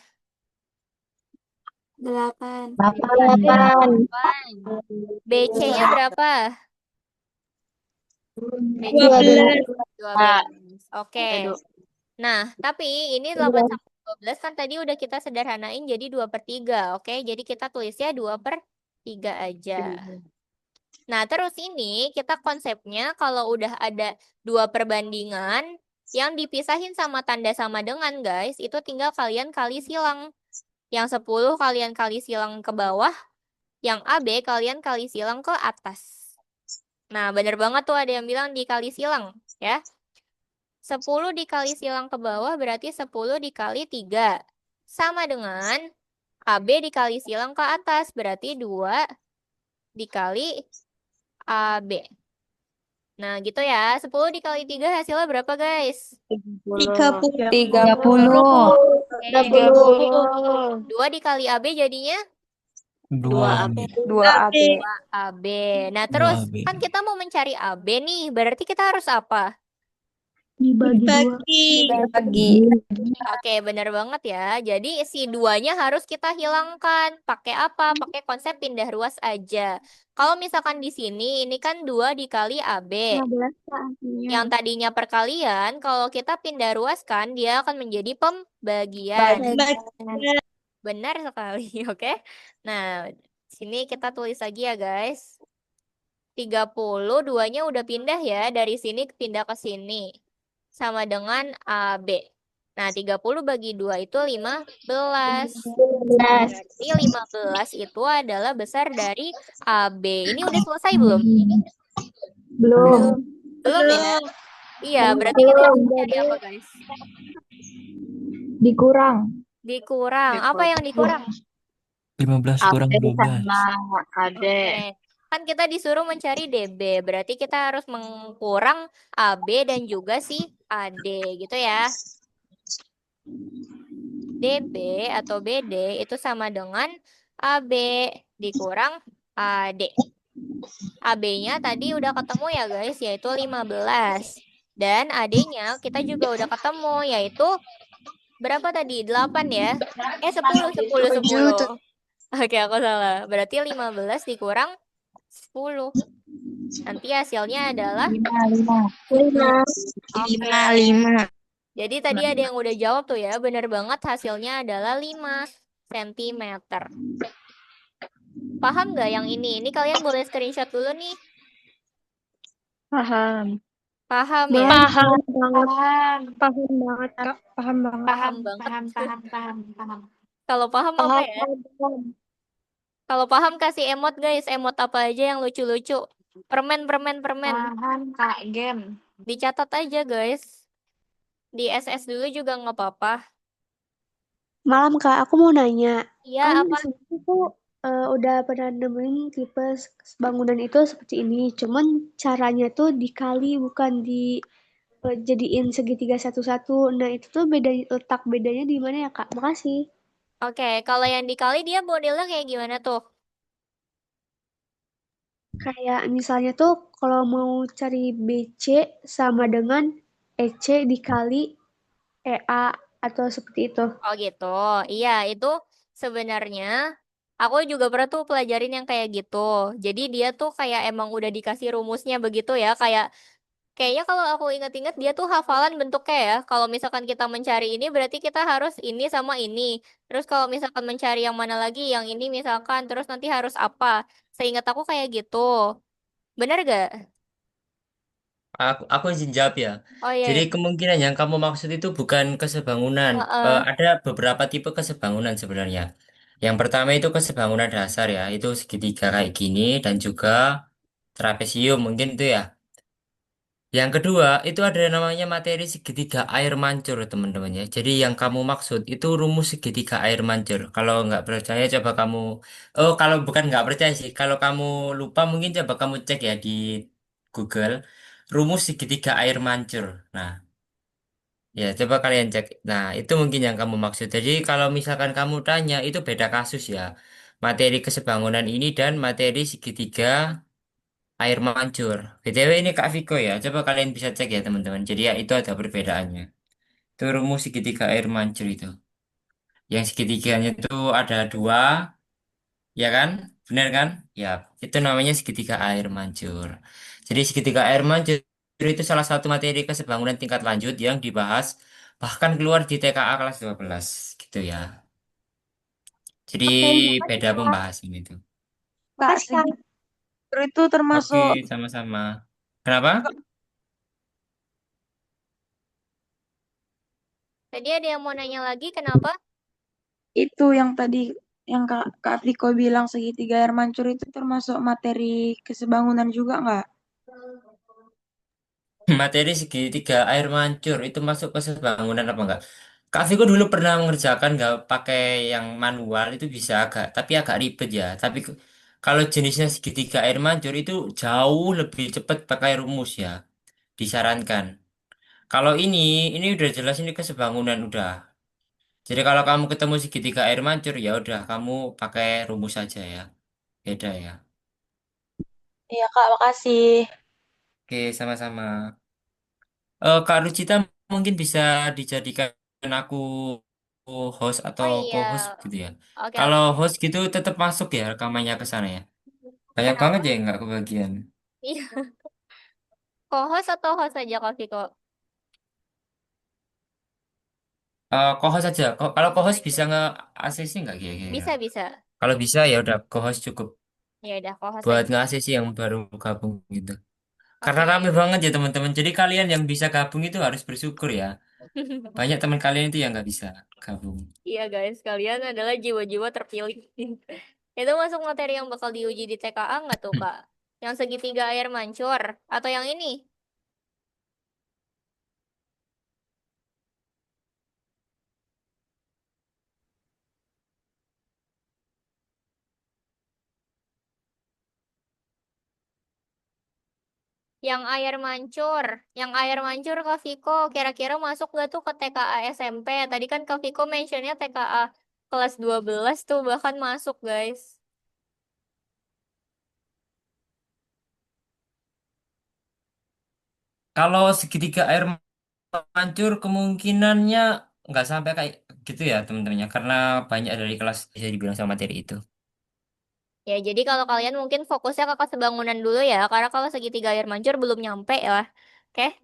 8. 8. BC-nya berapa? BC-nya 12. Oke. Nah, tapi ini 8 sampai 12 kan tadi udah kita sederhanain jadi 2/3. Oke, jadi kita tulisnya 2/3 aja. Nah, terus ini kita konsepnya kalau udah ada 2 perbandingan yang dipisahin sama tanda sama dengan, guys, itu tinggal kalian kali silang. Yang 10 kalian kali silang ke bawah, yang AB kalian kali silang ke atas. Nah, bener banget tuh ada yang bilang dikali silang, ya. 10 dikali silang ke bawah berarti 10 dikali 3. Sama dengan AB dikali silang ke atas berarti 2 dikali AB. Nah, gitu ya. 10 dikali 3 hasilnya berapa, guys? 30. Oke. 2 dikali AB jadinya 2 AB. 2 AB. AB. Nah, terus kan kita mau mencari AB nih. Berarti kita harus apa? Dibagi dua. Dibagi. Dibagi. Oke, bener banget ya. Jadi si duanya harus kita hilangkan. Pakai apa? Pakai konsep pindah ruas aja. Kalau misalkan di sini, ini kan 2 dikali AB. 15 Kak, artinya. Yang tadinya perkalian, kalau kita pindah ruas kan, dia akan menjadi pembagian. Bagian. Benar sekali, oke? Nah, sini kita tulis lagi ya guys. 30 duanya udah pindah ya. Dari sini pindah ke sini. Sama dengan AB. Nah, 30 bagi 2 itu 15. 15. Berarti 15 itu adalah besar dari AB. Ini udah selesai belum? Belum. Belum ya? Belum. Iya, berarti kita harus cari apa guys? Dikurang. Dikurang. Apa yang dikurang? 15 kurang AB 12. sama AD. Oke. Kan kita disuruh mencari DB. Berarti kita harus mengkurang AB dan juga si AD gitu ya. DB atau BD itu sama dengan AB dikurang AD. AB-nya tadi udah ketemu ya guys, yaitu 15. Dan AD-nya kita juga udah ketemu, yaitu berapa tadi? 8 ya? 10, 10, 10. Oke, aku salah. Berarti 15 dikurang 10. Nanti hasilnya adalah 5. 5. oke. 5. Jadi tadi ada yang udah jawab tuh ya. Bener banget hasilnya adalah 5 cm. Paham nggak yang ini? Ini kalian boleh screenshot dulu nih. Paham. Paham ya? Paham. Paham banget, Kak. Paham banget. Paham banget. Paham. Kalau paham apa ya? Kalau paham kasih emot guys. Emot apa aja yang lucu-lucu. Permen, permen, permen. Paham, Kak. Game. Dicatat aja guys. Di SS dulu juga nggak apa-apa. Malam Kak, aku mau nanya. Iya, Kan apa? saya tuh udah pernah nemuin tipe bangunan itu seperti ini. Cuman caranya tuh dikali bukan jadiin segitiga satu-satu. Nah itu tuh letak bedanya di mana ya Kak? Makasih. Oke, kalau yang dikali dia modelnya kayak gimana tuh? Kayak misalnya tuh kalau mau cari BC sama dengan EC dikali EA atau seperti itu. Oh gitu. Iya, itu sebenarnya aku juga pernah tuh pelajarin yang kayak gitu. Jadi dia tuh kayak emang udah dikasih rumusnya begitu ya. Kayaknya kalau aku inget-inget dia tuh hafalan bentuknya ya. Kalau misalkan kita mencari ini berarti kita harus ini sama ini. Terus kalau misalkan mencari yang mana lagi, yang ini misalkan, terus nanti harus apa. Seingat aku kayak gitu. Bener gak? Aku izin jawab ya. Oh iya, Jadi iya. kemungkinan yang kamu maksud itu bukan kesebangunan. Heeh. Ada beberapa tipe kesebangunan sebenarnya. Yang pertama itu kesebangunan dasar ya, itu segitiga kayak gini dan juga trapesium mungkin itu ya. Yang kedua itu ada namanya materi segitiga air mancur teman-teman ya. Jadi yang kamu maksud itu rumus segitiga air mancur. Kalau nggak percaya coba kamu, oh kalau bukan nggak percaya sih, kalau kamu lupa mungkin coba kamu cek ya di Google rumus segitiga air mancur. Nah, ya coba kalian cek. Nah, itu mungkin yang kamu maksud. Jadi kalau misalkan kamu tanya itu beda kasus ya. Materi kesebangunan ini dan materi segitiga air mancur. BTW ini Kak Viko ya. Coba kalian bisa cek ya teman-teman. Jadi ya itu ada perbedaannya. Itu rumus segitiga air mancur itu. Yang segitiganya itu ada dua, ya kan? Benar kan? Ya, itu namanya segitiga air mancur. Jadi segitiga air mancur itu salah satu materi kesebangunan tingkat lanjut yang dibahas bahkan keluar di TKA kelas 12 gitu ya. Jadi Oke, makasih beda Kak. pembahasan itu. Kak, Makasih Kak. segitiga itu Oke, termasuk sama-sama. Kenapa? Tadi ada yang mau nanya lagi, kenapa? itu yang tadi yang Kak Riko bilang segitiga air mancur itu termasuk materi kesebangunan juga nggak? Materi segitiga air mancur itu masuk ke sebangunan apa enggak? Kak Viko dulu pernah mengerjakan nggak pakai yang manual itu bisa agak tapi agak ribet ya. Tapi kalau jenisnya segitiga air mancur itu jauh lebih cepat pakai rumus ya. Disarankan. Kalau ini udah jelas ini kesebangunan udah. Jadi kalau kamu ketemu segitiga air mancur ya udah kamu pakai rumus saja ya. Beda ya. Iya Kak, makasih. Oke, sama-sama. Kak Rucita mungkin bisa dijadikan aku host atau Oh iya, co-host gitu ya. oke Kalau oke. host gitu tetap masuk ya rekamannya ke sana ya. Banyak banget Kenapa? ya yang nggak kebagian. Iya, co-host atau host aja Kak Viko? Co-host aja. Kalau Oh co-host bisa iya, nge-ACC nggak kira-kira? bisa bisa. Kalau bisa ya udah co-host cukup Ya udah co-host buat aja. nge-ACC yang baru gabung gitu. Karena rame Oke. banget ya teman-teman. Jadi kalian yang bisa gabung itu harus bersyukur ya. Banyak teman kalian itu yang nggak bisa gabung. Iya guys, kalian adalah jiwa-jiwa terpilih. Itu masuk materi yang bakal diuji di TKA nggak tuh Kak? Yang segitiga air mancur atau yang ini? Yang air mancur Kak Viko, kira-kira masuk gak tuh ke TKA SMP? Tadi kan Kak Viko mentionnya TKA kelas 12 tuh bahkan masuk guys. Kalau segitiga air mancur kemungkinannya nggak sampai kayak gitu ya teman-temannya. Karena banyak dari kelas bisa dibilang sama materi itu. Ya, jadi kalau kalian mungkin fokusnya ke kesebangunan dulu ya, karena kalau segitiga air mancur belum nyampe ya. Oke,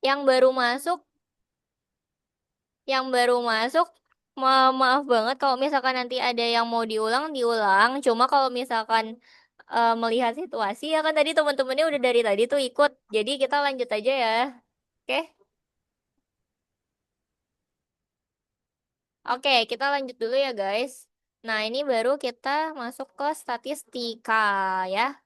yang baru masuk, yang baru masuk, maaf banget kalau misalkan nanti ada yang mau diulang, diulang. Cuma kalau misalkan melihat situasi ya kan tadi teman-temannya udah dari tadi tuh ikut, jadi kita lanjut aja ya. Oke, oke, kita lanjut dulu ya guys. Nah, ini baru kita masuk ke statistika ya.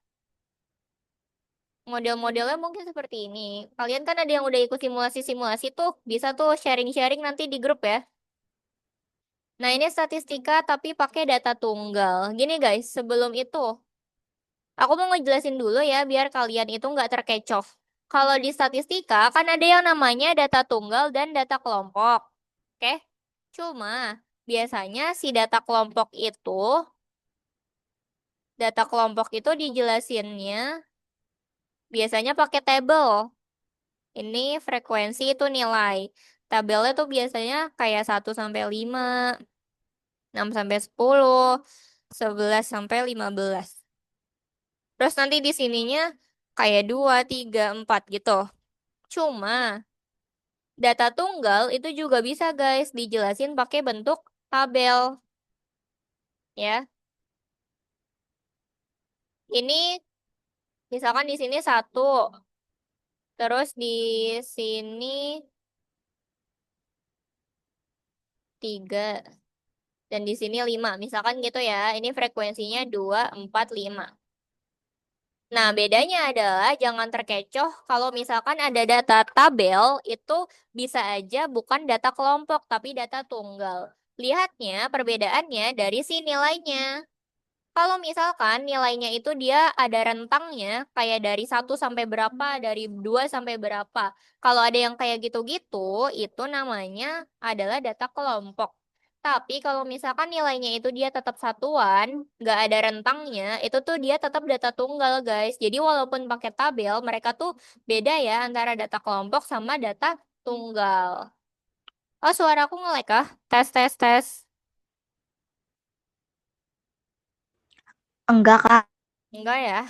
Model-modelnya mungkin seperti ini. Kalian kan ada yang udah ikut simulasi-simulasi tuh, bisa tuh sharing-sharing nanti di grup ya. Nah, ini statistika tapi pakai data tunggal. Gini guys, sebelum itu, aku mau ngejelasin dulu ya, biar kalian itu nggak terkecoh. Kalau di statistika, kan ada yang namanya data tunggal dan data kelompok. Oke? Cuma, biasanya si data kelompok itu dijelasinnya biasanya pakai tabel. Ini frekuensi itu nilai. Tabelnya tuh biasanya kayak 1 sampai 5, 6 sampai 10, 11 sampai 15. Terus nanti di sininya kayak 2, 3, 4 gitu. Cuma data tunggal itu juga bisa guys dijelasin pakai bentuk tabel ya. Ini misalkan di sini 1, terus di sini 3, dan di sini 5. Misalkan gitu ya. Ini frekuensinya 2, 4, 5. Nah, bedanya adalah jangan terkecoh kalau misalkan ada data tabel itu bisa aja bukan data kelompok tapi data tunggal. Lihatnya perbedaannya dari si nilainya. Kalau misalkan nilainya itu dia ada rentangnya kayak dari 1 sampai berapa, dari 2 sampai berapa. Kalau ada yang kayak gitu-gitu, itu namanya adalah data kelompok. Tapi kalau misalkan nilainya itu dia tetap satuan, nggak ada rentangnya, itu tuh dia tetap data tunggal, guys. Jadi walaupun pakai tabel, mereka tuh beda ya antara data kelompok sama data tunggal. Oh, suaraku nge-lag kah? Tes, tes, tes. Enggak, Kak. Enggak ya?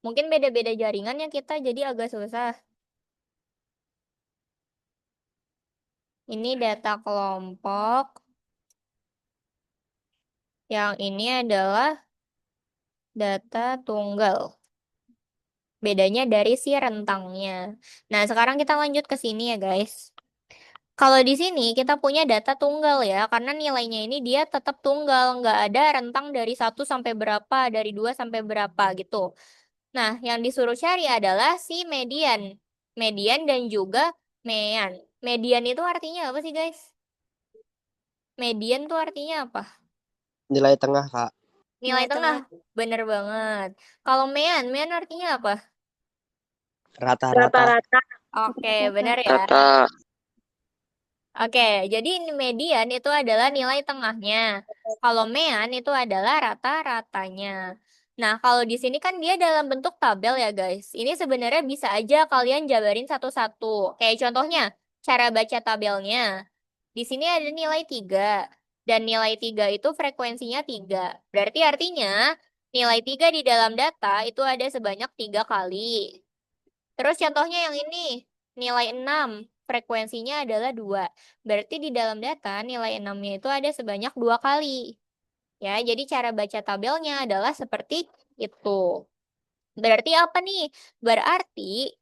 Mungkin beda-beda jaringannya kita, jadi agak susah. Ini data kelompok. Yang ini adalah data tunggal. Bedanya dari si rentangnya. Nah, sekarang kita lanjut ke sini ya, guys. Kalau di sini kita punya data tunggal ya, karena nilainya ini dia tetap tunggal, nggak ada rentang dari 1 sampai berapa, dari 2 sampai berapa gitu. Nah, yang disuruh cari adalah si median. Median dan juga mean. Median itu artinya apa sih, guys? Median tuh artinya apa? Nilai tengah, Kak. Nilai tengah. Bener banget. Kalau mean artinya apa? Rata-rata. Oke, bener ya. Oke, jadi ini median itu adalah nilai tengahnya. Kalau mean itu adalah rata-ratanya. Nah, kalau di sini kan dia dalam bentuk tabel ya, guys. Ini sebenarnya bisa aja kalian jabarin satu-satu. Kayak contohnya, cara baca tabelnya. Di sini ada nilai 3. Dan nilai 3 itu frekuensinya 3. Berarti artinya nilai 3 di dalam data itu ada sebanyak 3 kali. Terus contohnya yang ini, nilai 6. Frekuensinya adalah 2. Berarti di dalam data nilai 6-nya itu ada sebanyak 2 kali. Ya, jadi cara baca tabelnya adalah seperti itu. Berarti apa nih? Berarti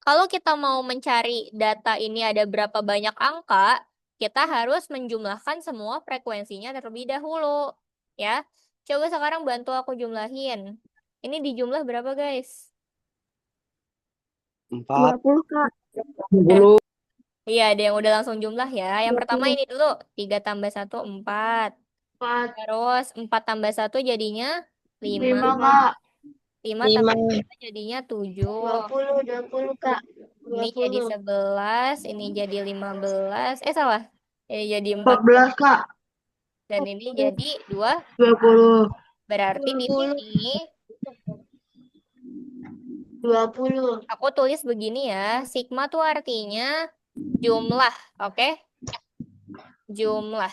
kalau kita mau mencari data ini ada berapa banyak angka, kita harus menjumlahkan semua frekuensinya terlebih dahulu. Ya, coba sekarang bantu aku jumlahin. Ini dijumlah berapa, guys? 4. 20, Kak. Iya, ada yang udah langsung jumlah ya. Yang pertama 20. ini dulu, 3 tambah 1, 4. 4. Terus 4 tambah 1 jadinya 5. 5, Kak. 5 tambah 3 jadinya 7. 20, Kak. Ini jadi 11, ini jadi 15. Salah. Ini jadi 14. 14, Kak. Dan ini jadi 2. 20. Berarti di sini 20. aku tulis begini ya. Sigma tuh artinya jumlah. Oke? Jumlah.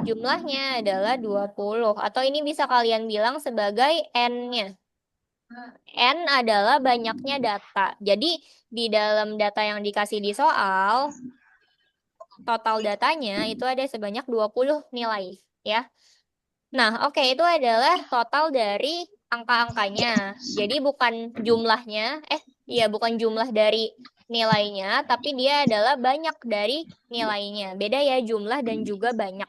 Jumlahnya adalah 20. Atau ini bisa kalian bilang sebagai N-nya. N adalah banyaknya data. Jadi di dalam data yang dikasih di soal, total datanya itu ada sebanyak 20 nilai. Ya. Nah, oke, itu adalah total dari angka-angkanya. Jadi bukan jumlahnya, iya bukan jumlah dari nilainya, tapi dia adalah banyak dari nilainya. Beda ya jumlah dan juga banyak.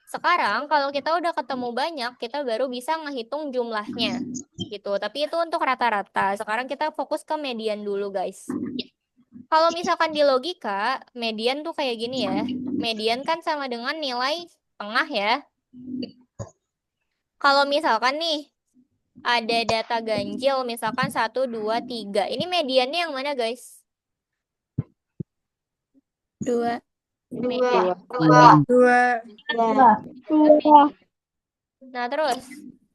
Sekarang kalau kita udah ketemu banyak, kita baru bisa ngehitung jumlahnya. Gitu. Tapi itu untuk rata-rata. Sekarang kita fokus ke median dulu, guys. Kalau misalkan di logika, median tuh kayak gini ya. Median kan sama dengan nilai tengah ya. Kalau misalkan nih, ada data ganjil, misalkan 1, 2, 3. Ini mediannya yang mana, guys? 2. 2. Nah, terus,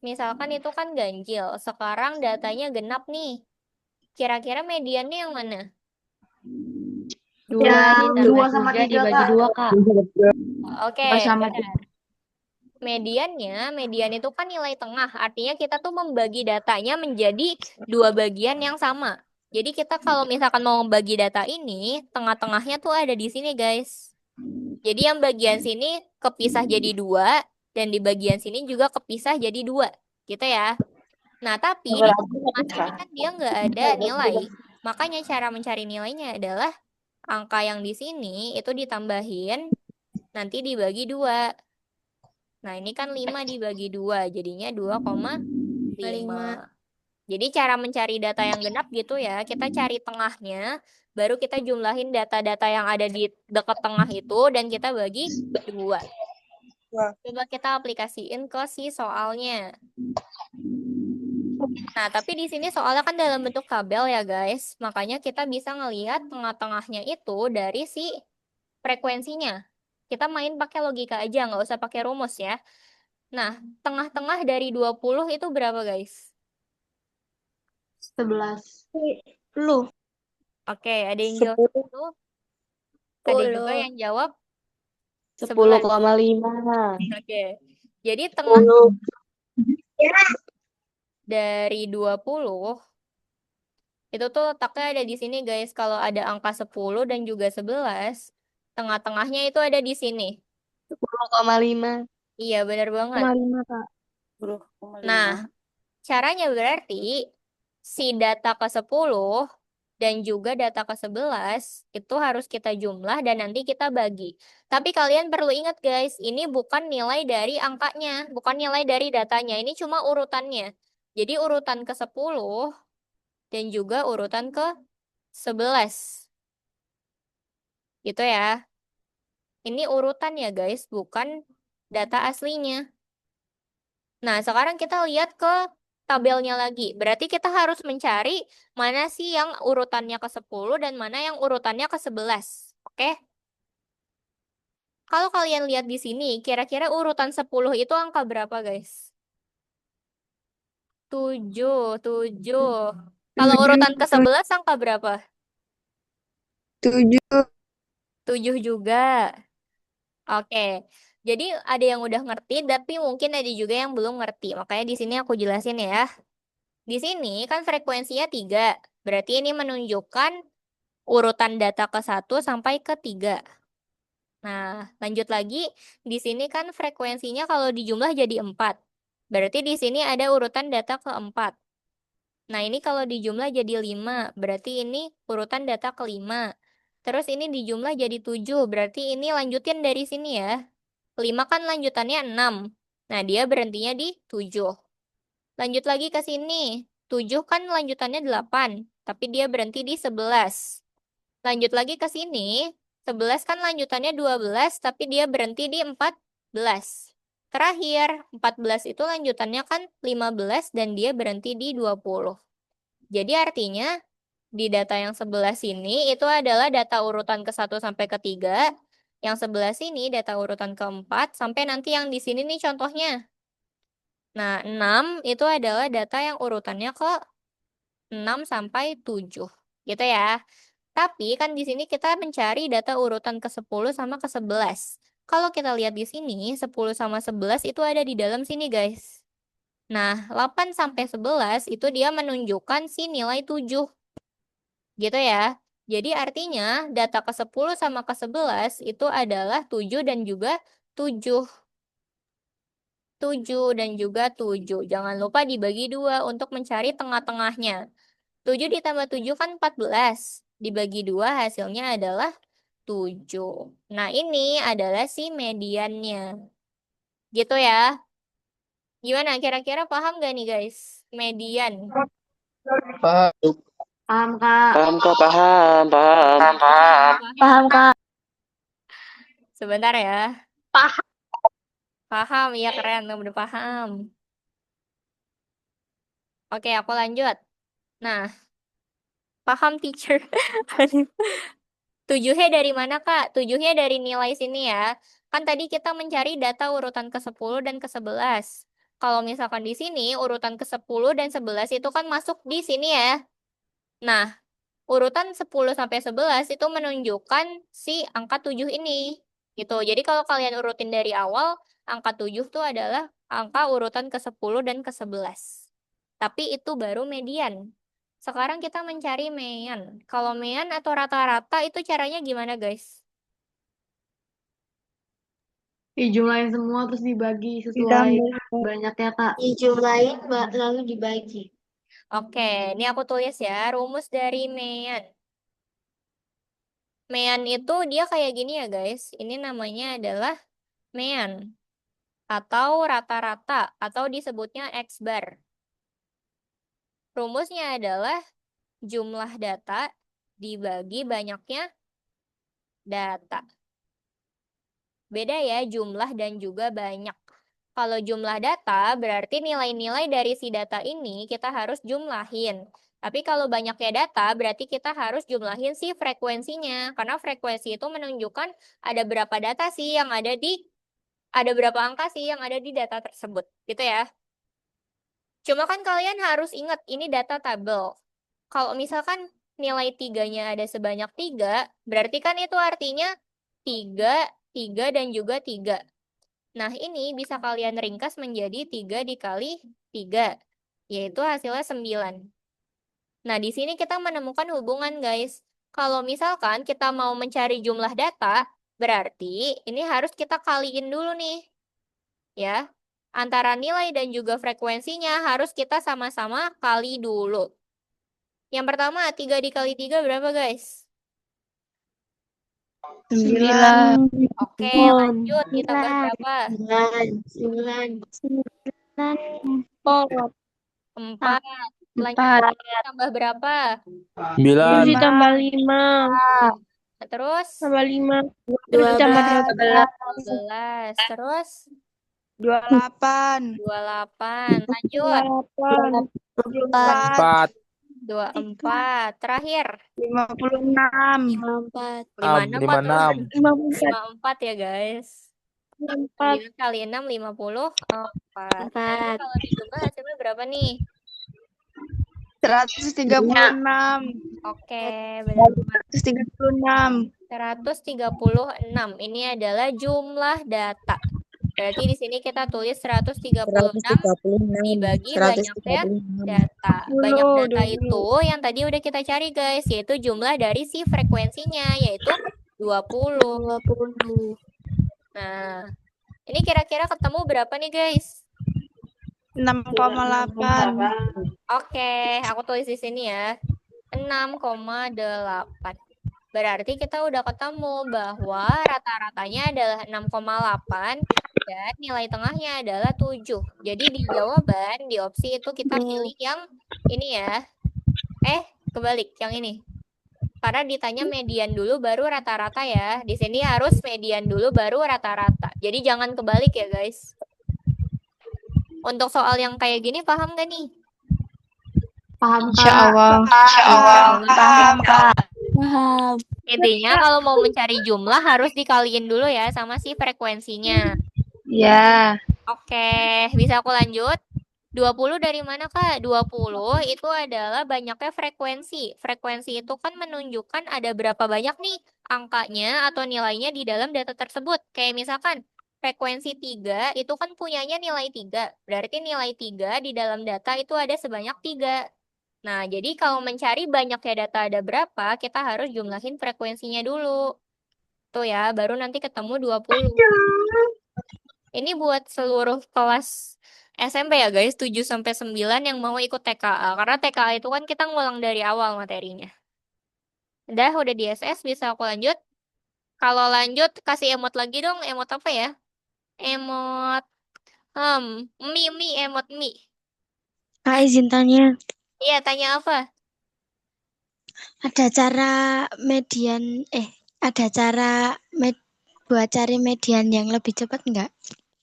misalkan itu kan ganjil. Sekarang datanya genap nih. Kira-kira mediannya yang mana? 2 Yang 2 ditambah sama 3 3, dibagi Kak. 2, Kak. Oke, Sama benar. Median itu kan nilai tengah. Artinya kita tuh membagi datanya menjadi 2 bagian yang sama. Jadi kita kalau misalkan mau membagi data ini, tengah-tengahnya tuh ada di sini, guys. Jadi yang bagian sini kepisah jadi 2, dan di bagian sini juga kepisah jadi 2. Gitu ya. Nah, tapi di tengah sini kan dia nggak ada nilai. Makanya cara mencari nilainya adalah angka yang di sini itu ditambahin, nanti dibagi 2. Nah, ini kan 5 dibagi 2, jadinya 2,5. Jadi cara mencari data yang genap gitu ya, kita cari tengahnya, baru kita jumlahin data-data yang ada di dekat tengah itu, dan kita bagi 2. Coba kita aplikasiin ke si soalnya. Nah, tapi di sini soalnya kan dalam bentuk tabel ya guys, makanya kita bisa ngelihat tengah-tengahnya itu dari si frekuensinya. Kita main pakai logika aja, nggak usah pakai rumus ya. Nah, tengah-tengah dari 20 itu berapa, guys? 11. Lu. Oke, ada yang jawab 10. Ada juga yang jawab 11. 10,5. Oke. Jadi tengah dari 20 itu tuh letaknya ada di sini, guys. Kalau ada angka 10 dan juga 11, tengah-tengahnya itu ada di sini. 10,5. Iya, benar banget. 5, Kak. Nah, caranya berarti si data ke-10 dan juga data ke-11 itu harus kita jumlah dan nanti kita bagi. Tapi kalian perlu ingat guys, ini bukan nilai dari angkanya, bukan nilai dari datanya, ini cuma urutannya. Jadi urutan ke-10 dan juga urutan ke-11. Gitu ya. Ini urutan ya guys, bukan data aslinya. Nah, sekarang kita lihat ke tabelnya lagi. Berarti kita harus mencari mana sih yang urutannya ke-10 dan mana yang urutannya ke-11. Oke? Kalau kalian lihat di sini, kira-kira urutan 10 itu angka berapa, guys? 7. Kalau urutan ke-11 angka berapa? 7. 7 juga. Oke. Jadi ada yang udah ngerti, tapi mungkin ada juga yang belum ngerti. Makanya di sini aku jelasin ya. Di sini kan frekuensinya 3. Berarti ini menunjukkan urutan data ke-1 sampai ke-3. Nah, lanjut lagi. Di sini kan frekuensinya kalau dijumlah jadi 4. Berarti di sini ada urutan data ke-4. Nah, ini kalau dijumlah jadi 5. Berarti ini urutan data ke-5. Terus ini dijumlah jadi 7. Berarti ini lanjutin dari sini ya. 5 kan lanjutannya 6. Nah, dia berhentinya di 7. Lanjut lagi ke sini. 7 kan lanjutannya 8. Tapi dia berhenti di 11. Lanjut lagi ke sini. 11 kan lanjutannya 12, tapi dia berhenti di 14. Terakhir, 14 itu lanjutannya kan 15 dan dia berhenti di 20. Jadi artinya di data yang sebelah sini itu adalah data urutan ke-1 sampai ke-3. Yang sebelah sini data urutan ke-4 sampai nanti yang di sini nih contohnya. Nah, 6 itu adalah data yang urutannya ke 6 sampai 7. Gitu ya. Tapi kan di sini kita mencari data urutan ke-10 sama ke-11. Kalau kita lihat di sini, 10 sama 11 itu ada di dalam sini, guys. Nah, 8 sampai 11 itu dia menunjukkan si nilai 7. Gitu ya. Jadi artinya data ke-10 sama ke-11 itu adalah 7 dan juga 7. 7 dan juga 7. Jangan lupa dibagi 2 untuk mencari tengah-tengahnya. 7 ditambah 7 kan 14. Dibagi 2 hasilnya adalah 7. Nah, ini adalah si mediannya. Gitu ya. Gimana? Kira-kira paham gak nih, guys? Median. Paham. Paham, Kak. Paham kok, paham, paham. Paham, Kak. Sebentar ya. Paham. Paham, ya keren. Udah paham. Oke, aku lanjut. Nah, paham teacher. 7-nya dari mana, Kak? 7-nya dari nilai sini ya. Kan tadi kita mencari data urutan ke-10 dan ke-11. Kalau misalkan di sini, urutan ke-10 dan 11 itu kan masuk di sini ya. Nah, urutan 10 sampai 11 itu menunjukkan si angka 7 ini. Gitu. Jadi kalau kalian urutin dari awal, angka 7 itu adalah angka urutan ke-10 dan ke-11. Tapi itu baru median. Sekarang kita mencari mean. Kalau mean atau rata-rata itu caranya gimana, guys? Dijumlahin semua terus dibagi sesuai Ditambah. banyaknya, Kak. Dijumlahin lalu dibagi. Oke, ini aku tulis ya, rumus dari mean. Mean itu dia kayak gini ya, guys. Ini namanya adalah mean. Atau rata-rata, atau disebutnya X-bar. Rumusnya adalah jumlah data dibagi banyaknya data. Beda ya jumlah dan juga banyak. Kalau jumlah data berarti nilai-nilai dari si data ini kita harus jumlahin. Tapi kalau banyaknya data berarti kita harus jumlahin si frekuensinya. Karena frekuensi itu menunjukkan ada berapa data sih yang ada berapa angka sih yang ada di data tersebut. Gitu ya. Cuma kan kalian harus ingat ini data tabel. Kalau misalkan nilai 3-nya ada sebanyak 3, berarti kan itu artinya 3, 3, dan juga 3. Nah, ini bisa kalian ringkas menjadi 3 dikali 3, yaitu hasilnya 9. Nah, di sini kita menemukan hubungan, guys. Kalau misalkan kita mau mencari jumlah data, berarti ini harus kita kaliin dulu nih. Ya, antara nilai dan juga frekuensinya harus kita sama-sama kali dulu. Yang pertama, 3 dikali 3 berapa, guys? 9. Oke, lanjut. Ditambah berapa? 9. 4. Lanjut 4. ditambah berapa? 9. Ditambah 5. Terus? Tambah 5. 12. 12. Terus? 28. 28. Lanjut. 4. 24. Terakhir. 56. 4. 56 atau 56. 54 ya, guys. 4. 9 kali 6, 54. Nah, ini kalau dijumlah hasilnya berapa nih? 136. Oke, benar banget. 136. 136. Ini adalah jumlah data. Berarti di sini kita tulis 136 dibagi banyaknya data. Banyak data itu yang tadi udah kita cari guys, yaitu jumlah dari si frekuensinya, yaitu 20. 20. Nah, ini kira-kira ketemu berapa nih guys? 6,8. Oke, aku tulis di sini ya. 6,8. Berarti kita udah ketemu bahwa rata-ratanya adalah 6,8 dan nilai tengahnya adalah 7. Jadi di jawaban, di opsi itu kita pilih yang ini ya. Kebalik, yang ini. Karena ditanya median dulu baru rata-rata ya. Di sini harus median dulu baru rata-rata. Jadi jangan kebalik ya guys. Untuk soal yang kayak gini paham gak nih? Paham, Insya Kak. Allah. Paham, Kak. Paham. Intinya kalau mau mencari jumlah harus dikaliin dulu ya sama si frekuensinya. Ya. Oke, bisa aku lanjut? 20 dari mana, Kak? 20 itu adalah banyaknya frekuensi. Frekuensi itu kan menunjukkan ada berapa banyak nih angkanya atau nilainya di dalam data tersebut. Kayak misalkan frekuensi 3 itu kan punyanya nilai 3. Berarti nilai 3 di dalam data itu ada sebanyak 3. Nah, jadi kalau mencari banyaknya data ada berapa, kita harus jumlahin frekuensinya dulu. Tuh ya, baru nanti ketemu 20. Ini buat seluruh kelas SMP ya guys, 7 sampai 9 yang mau ikut TKA. Karena TKA itu kan kita ngulang dari awal materinya. Udah di SS, bisa aku lanjut? Kalau lanjut, kasih emot lagi dong. Emot apa ya? Emot, emot mie. Kak, izin tanya. Iya, tanya apa? Ada cara buat cari median yang lebih cepat nggak?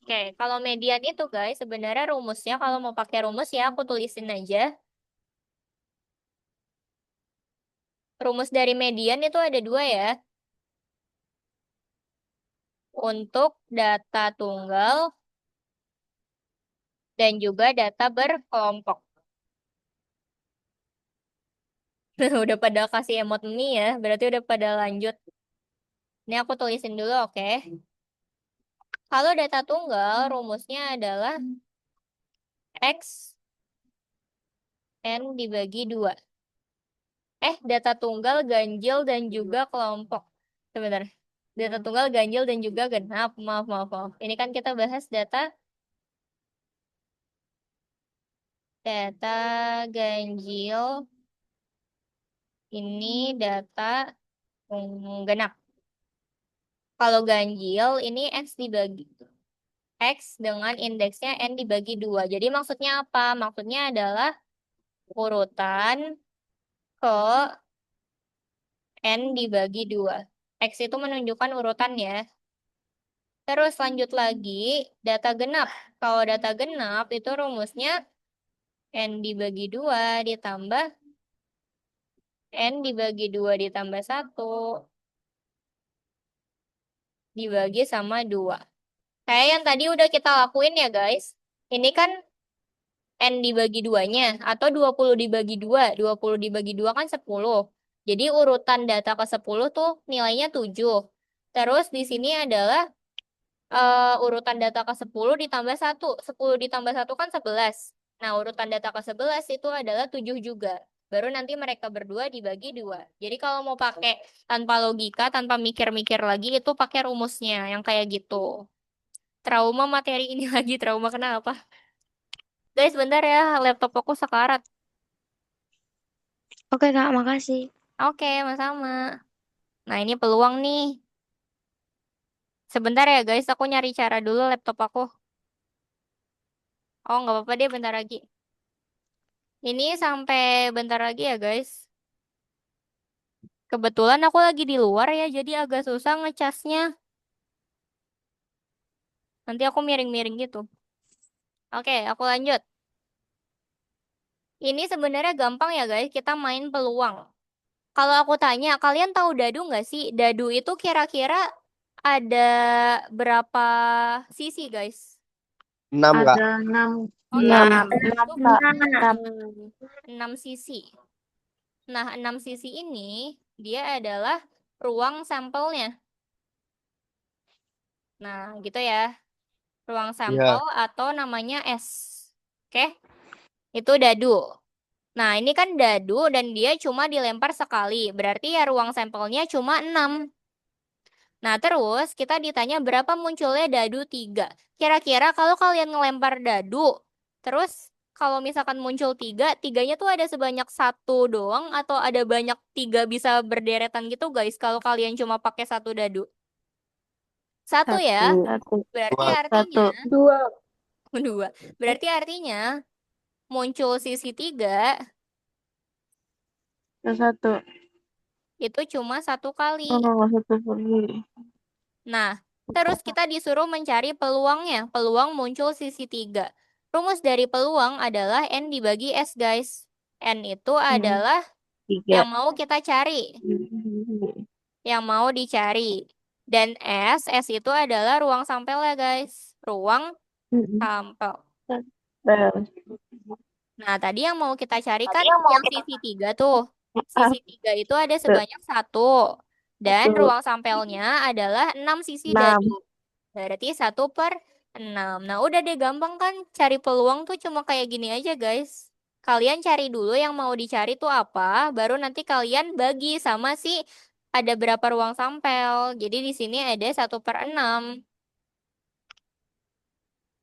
Oke, kalau median itu guys, sebenarnya rumusnya kalau mau pakai rumus ya aku tulisin aja. Rumus dari median itu ada 2 ya. Untuk data tunggal dan juga data berkelompok. Udah pada kasih emot mie ya, berarti udah pada lanjut. Ini aku tulisin dulu, oke. Kalau data tunggal, rumusnya adalah X N dibagi 2. Data tunggal, ganjil, dan juga kelompok. Sebentar. Data tunggal, ganjil, dan juga genap. Maaf. Ini kan kita bahas data ganjil. Ini data genap. Kalau ganjil, ini X dengan indeksnya N dibagi 2. Jadi maksudnya apa? Maksudnya adalah urutan ke N dibagi 2. X itu menunjukkan urutan ya. Terus lanjut lagi, data genap. Kalau data genap itu rumusnya N dibagi 2 ditambah N dibagi 2 ditambah 1 dibagi sama 2. Kayak yang tadi udah kita lakuin ya guys. Ini kan N dibagi 2-nya. Atau 20 dibagi 2. 20 dibagi 2 kan 10. Jadi urutan data ke 10 tuh nilainya 7. Terus di sini adalah urutan data ke 10 ditambah 1. 10 ditambah 1 kan 11. Nah, urutan data ke 11 itu adalah 7 juga. Baru nanti mereka berdua dibagi 2. Jadi kalau mau pakai tanpa logika, tanpa mikir-mikir lagi, itu pakai rumusnya yang kayak gitu. Trauma materi ini lagi, trauma kenapa? Guys, bentar ya, laptop aku sekarat. Oke, Kak, makasih. Oke, sama-sama. Nah, ini peluang nih. Sebentar ya guys, aku nyari cara dulu laptop aku. Oh, nggak apa-apa deh, bentar lagi. Ini sampai bentar lagi ya guys. Kebetulan aku lagi di luar ya, jadi agak susah ngecasnya. Nanti aku miring-miring gitu. Oke, aku lanjut. Ini sebenarnya gampang ya guys, kita main peluang. Kalau aku tanya, kalian tahu dadu nggak sih? Dadu itu kira-kira ada berapa sisi guys? 6 Kak. Ada 6. Oh Enam. iya, Enam, itu Kak. berarti Enam. 6 sisi. Nah, 6 sisi ini dia adalah ruang sampelnya. Nah, gitu ya. Ruang sampel Iya. atau namanya S. Oke, itu dadu. Nah, ini kan dadu dan dia cuma dilempar sekali. Berarti ya ruang sampelnya cuma 6. Nah, terus kita ditanya berapa munculnya dadu 3. Kira-kira kalau kalian ngelempar dadu, terus kalau misalkan muncul 3, tiganya tuh ada sebanyak satu doang atau ada banyak 3 bisa berderetan gitu guys kalau kalian cuma pakai satu dadu? Satu ya. Satu. Berarti Dua. artinya, Satu. Dua. dua. Berarti artinya muncul sisi 3 Satu. itu cuma satu kali. Oh, satu lagi. Nah, terus kita disuruh mencari peluangnya. Peluang muncul sisi 3. Rumus dari peluang adalah N dibagi S, guys. N itu adalah Tiga. yang mau kita cari, yang mau dicari. Dan S itu adalah ruang sampelnya, guys. Ruang sampel. Nah, tadi yang mau kita cari kan yang sisi 3 tuh. Sisi 3 itu ada sebanyak satu. Dan Satu. ruang sampelnya adalah 6 sisi Enam. dadu. Berarti 1/6. Nah, udah deh gampang kan. Cari peluang tuh cuma kayak gini aja, guys. Kalian cari dulu yang mau dicari tuh apa, baru nanti kalian bagi sama si ada berapa ruang sampel. Jadi di sini ada 1/6.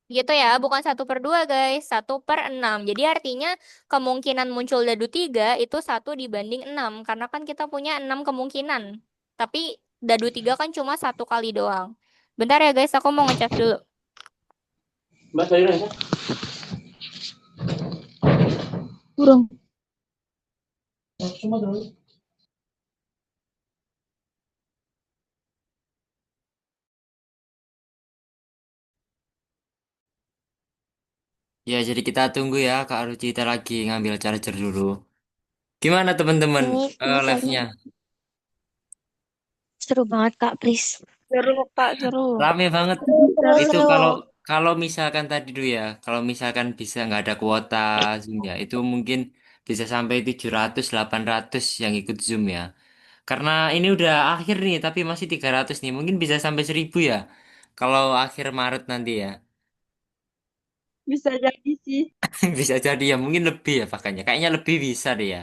Gitu ya, bukan 1/2 guys. 1/6. Jadi artinya kemungkinan muncul dadu 3 itu 1 dibanding 6. Karena kan kita punya 6 kemungkinan. Tapi dadu 3 kan cuma satu kali doang. Bentar ya guys, aku mau ngecas dulu. Mbak tadi nanya. Kurang. Cuma dulu. Ya, jadi kita tunggu ya Kak Rucita lagi ngambil charger dulu. Gimana teman-teman Ini live-nya? seru banget, Kak, please. Seru, Kak, seru. Rame banget. Itu Seru. kalau kalau misalkan tadi dulu ya, kalau misalkan bisa nggak ada kuota Zoom ya, itu mungkin bisa sampai 700 800 yang ikut Zoom ya. Karena ini udah akhir nih, tapi masih 300 nih. Mungkin bisa sampai 1000 ya. Kalau akhir Maret nanti ya. Bisa jadi sih. Bisa jadi ya, mungkin lebih ya makanya. Kayaknya lebih bisa deh ya.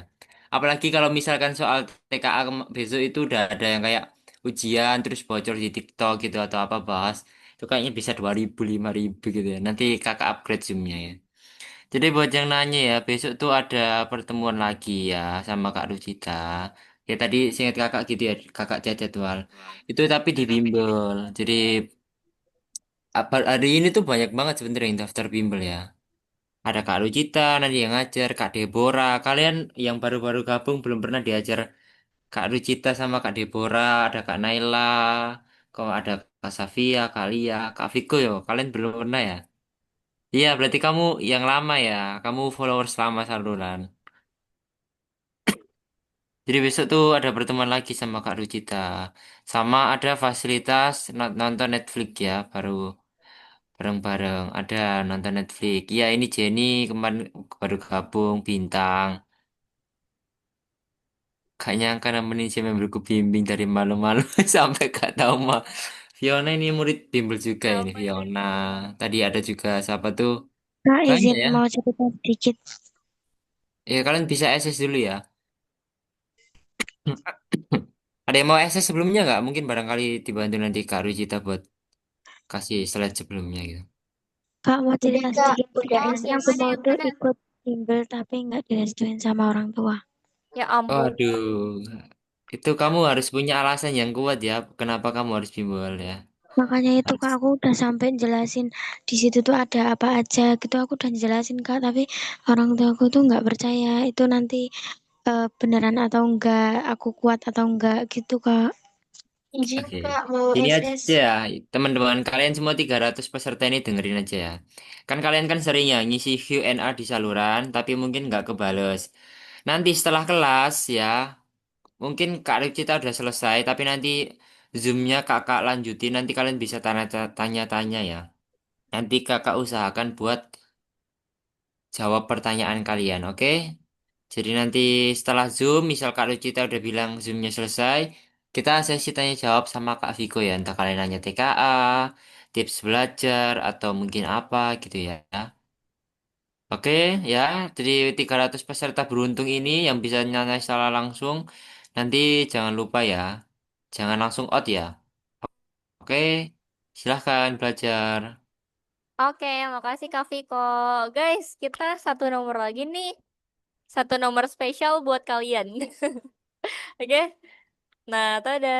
Apalagi kalau misalkan soal TKA besok itu udah ada yang kayak ujian terus bocor di TikTok gitu atau apa bahas. Itu kayaknya bisa 2000 5000 gitu ya. Nanti kakak upgrade Zoom-nya ya. Jadi buat yang nanya ya, besok tuh ada pertemuan lagi ya sama Kak Rucita. Ya tadi seingat kakak gitu ya, kakak chat jadwal. Itu tapi di bimbel. Jadi apa hari ini tuh banyak banget sebenarnya yang daftar bimbel ya. Ada Kak Lucita nanti yang ngajar, Kak Deborah. Kalian yang baru-baru gabung belum pernah diajar Kak Lucita sama Kak Deborah, ada Kak Naila, kok ada Kak Safia, Kak Lia, Kak Viko yo. Kalian belum pernah ya? Iya, berarti kamu yang lama ya. Kamu followers lama saluran. Jadi besok tuh ada pertemuan lagi sama Kak Lucita. Sama ada fasilitas nonton Netflix ya, baru bareng-bareng. Ada nonton Netflix. Iya, ini Jenny kemarin baru gabung, Bintang. Gak nyangka nemenin si memberku bimbing dari malu-malu sampai gak tahu mah. Fiona ini murid bimbel juga ini Telepon dulu. Fiona. Tadi ada juga siapa tuh? Kak, Banyak izin ya. mau cerita sedikit. Ya kalian bisa SS dulu ya. Ada yang mau SS sebelumnya nggak? Mungkin barangkali dibantu nanti Kak Rujita buat kasih slide sebelumnya gitu. Kak, mau Jadi, cerita Kak, sedikit. udah Ini Yang aku SS. mana, mau yang tuh mana? ikut bimbel tapi nggak direstuin sama orang tua. Ya ampun. Waduh, itu kamu harus punya alasan yang kuat ya. Kenapa kamu harus bimbel ya? Makanya itu Harus. Kak, aku udah sampai jelasin di situ tuh ada apa aja gitu. Aku udah jelasin Kak, tapi orang tua aku tuh nggak percaya itu nanti beneran atau enggak, aku kuat atau enggak gitu Kak. Izin, Oke, Kak, mau ini SS. aja ya, teman-teman kalian semua 300 peserta ini dengerin aja ya. Kan kalian kan sering ya ngisi Q&A di saluran, tapi mungkin nggak kebales. Nanti setelah kelas ya, mungkin Kak Ripcita udah selesai, tapi nanti Zoom-nya kakak lanjutin, nanti kalian bisa tanya-tanya ya. Nanti kakak usahakan buat jawab pertanyaan kalian, oke? Jadi nanti setelah Zoom, misal Kak Lucita udah bilang Zoomnya selesai, kita sesi tanya jawab sama Kak Viko ya. Entah kalian nanya TKA, tips belajar, atau mungkin apa gitu ya. Oke ya, jadi 300 peserta beruntung ini yang bisa nanya secara langsung, nanti jangan lupa ya, jangan langsung out ya. Oke, silahkan belajar. Oke, makasih Kak Viko. Guys, kita satu nomor lagi nih. Satu nomor spesial buat kalian. Oke? Nah, tada.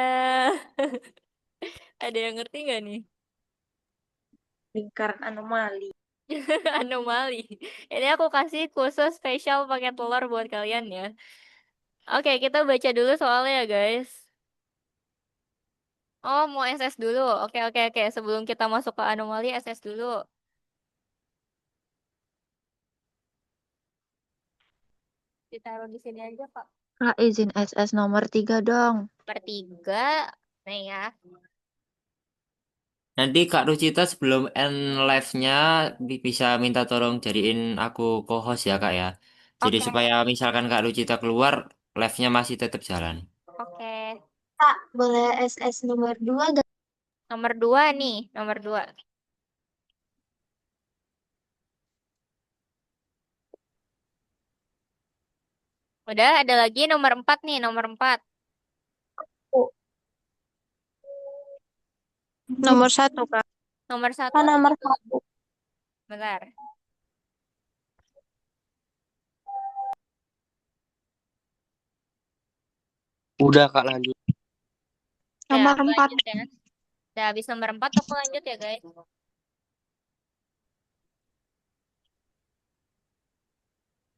Ada yang ngerti nggak nih? Lingkaran anomali. Anomali. Ini aku kasih khusus spesial pakai telur buat kalian ya. Oke, kita baca dulu soalnya ya, guys. Oh, mau SS dulu. Oke, oke, oke. Sebelum kita masuk ke anomali, SS dulu. Ditaruh di sini aja, Pak. Kak, izin SS nomor 3 dong. Per 3. Nih ya. Nanti Kak Rucita sebelum end live-nya bisa minta tolong jadiin aku co-host ya Kak ya. Jadi Oke, supaya misalkan Kak Rucita keluar, live-nya masih tetap jalan. oke. Kak, boleh SS nomor 2 gak? Nomor 2 nih, nomor 2. Udah, ada lagi nomor 4 nih, nomor 4. Nomor 1, Kak. Nomor 1 Kan nomor itu. 1. Bentar. Udah Kak lanjut. Udah, Nomor aku 4. lanjut ya. Udah habis nomor 4, aku lanjut ya, guys.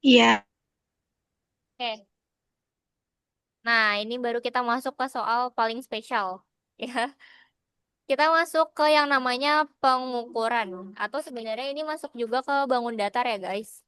Iya. Oke. Nah, ini baru kita masuk ke soal paling spesial. Ya. Kita masuk ke yang namanya pengukuran. Atau sebenarnya ini masuk juga ke bangun datar ya, guys.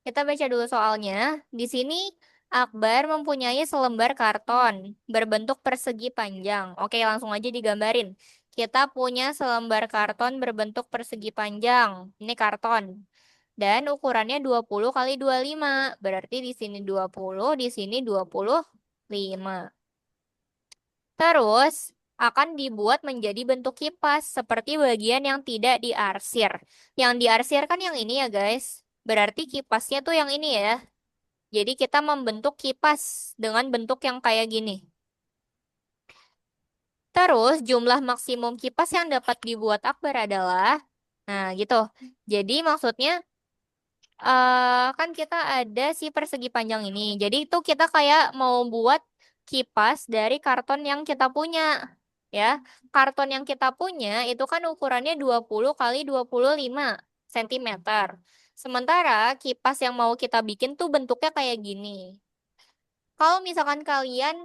Kita baca dulu soalnya. Di sini Akbar mempunyai selembar karton berbentuk persegi panjang. Oke, langsung aja digambarin. Kita punya selembar karton berbentuk persegi panjang. Ini karton. Dan ukurannya 20 kali 25. Berarti di sini 20, di sini 25. Terus akan dibuat menjadi bentuk kipas seperti bagian yang tidak diarsir. Yang diarsir kan yang ini ya, guys. Berarti kipasnya tuh yang ini ya. Jadi kita membentuk kipas dengan bentuk yang kayak gini. Terus jumlah maksimum kipas yang dapat dibuat Akbar adalah, nah gitu. Jadi maksudnya kan kita ada si persegi panjang ini. Jadi itu kita kayak mau buat kipas dari karton yang kita punya. Ya, karton yang kita punya itu kan ukurannya 20 kali 25 cm. Sementara kipas yang mau kita bikin tuh bentuknya kayak gini. Kalau misalkan kalian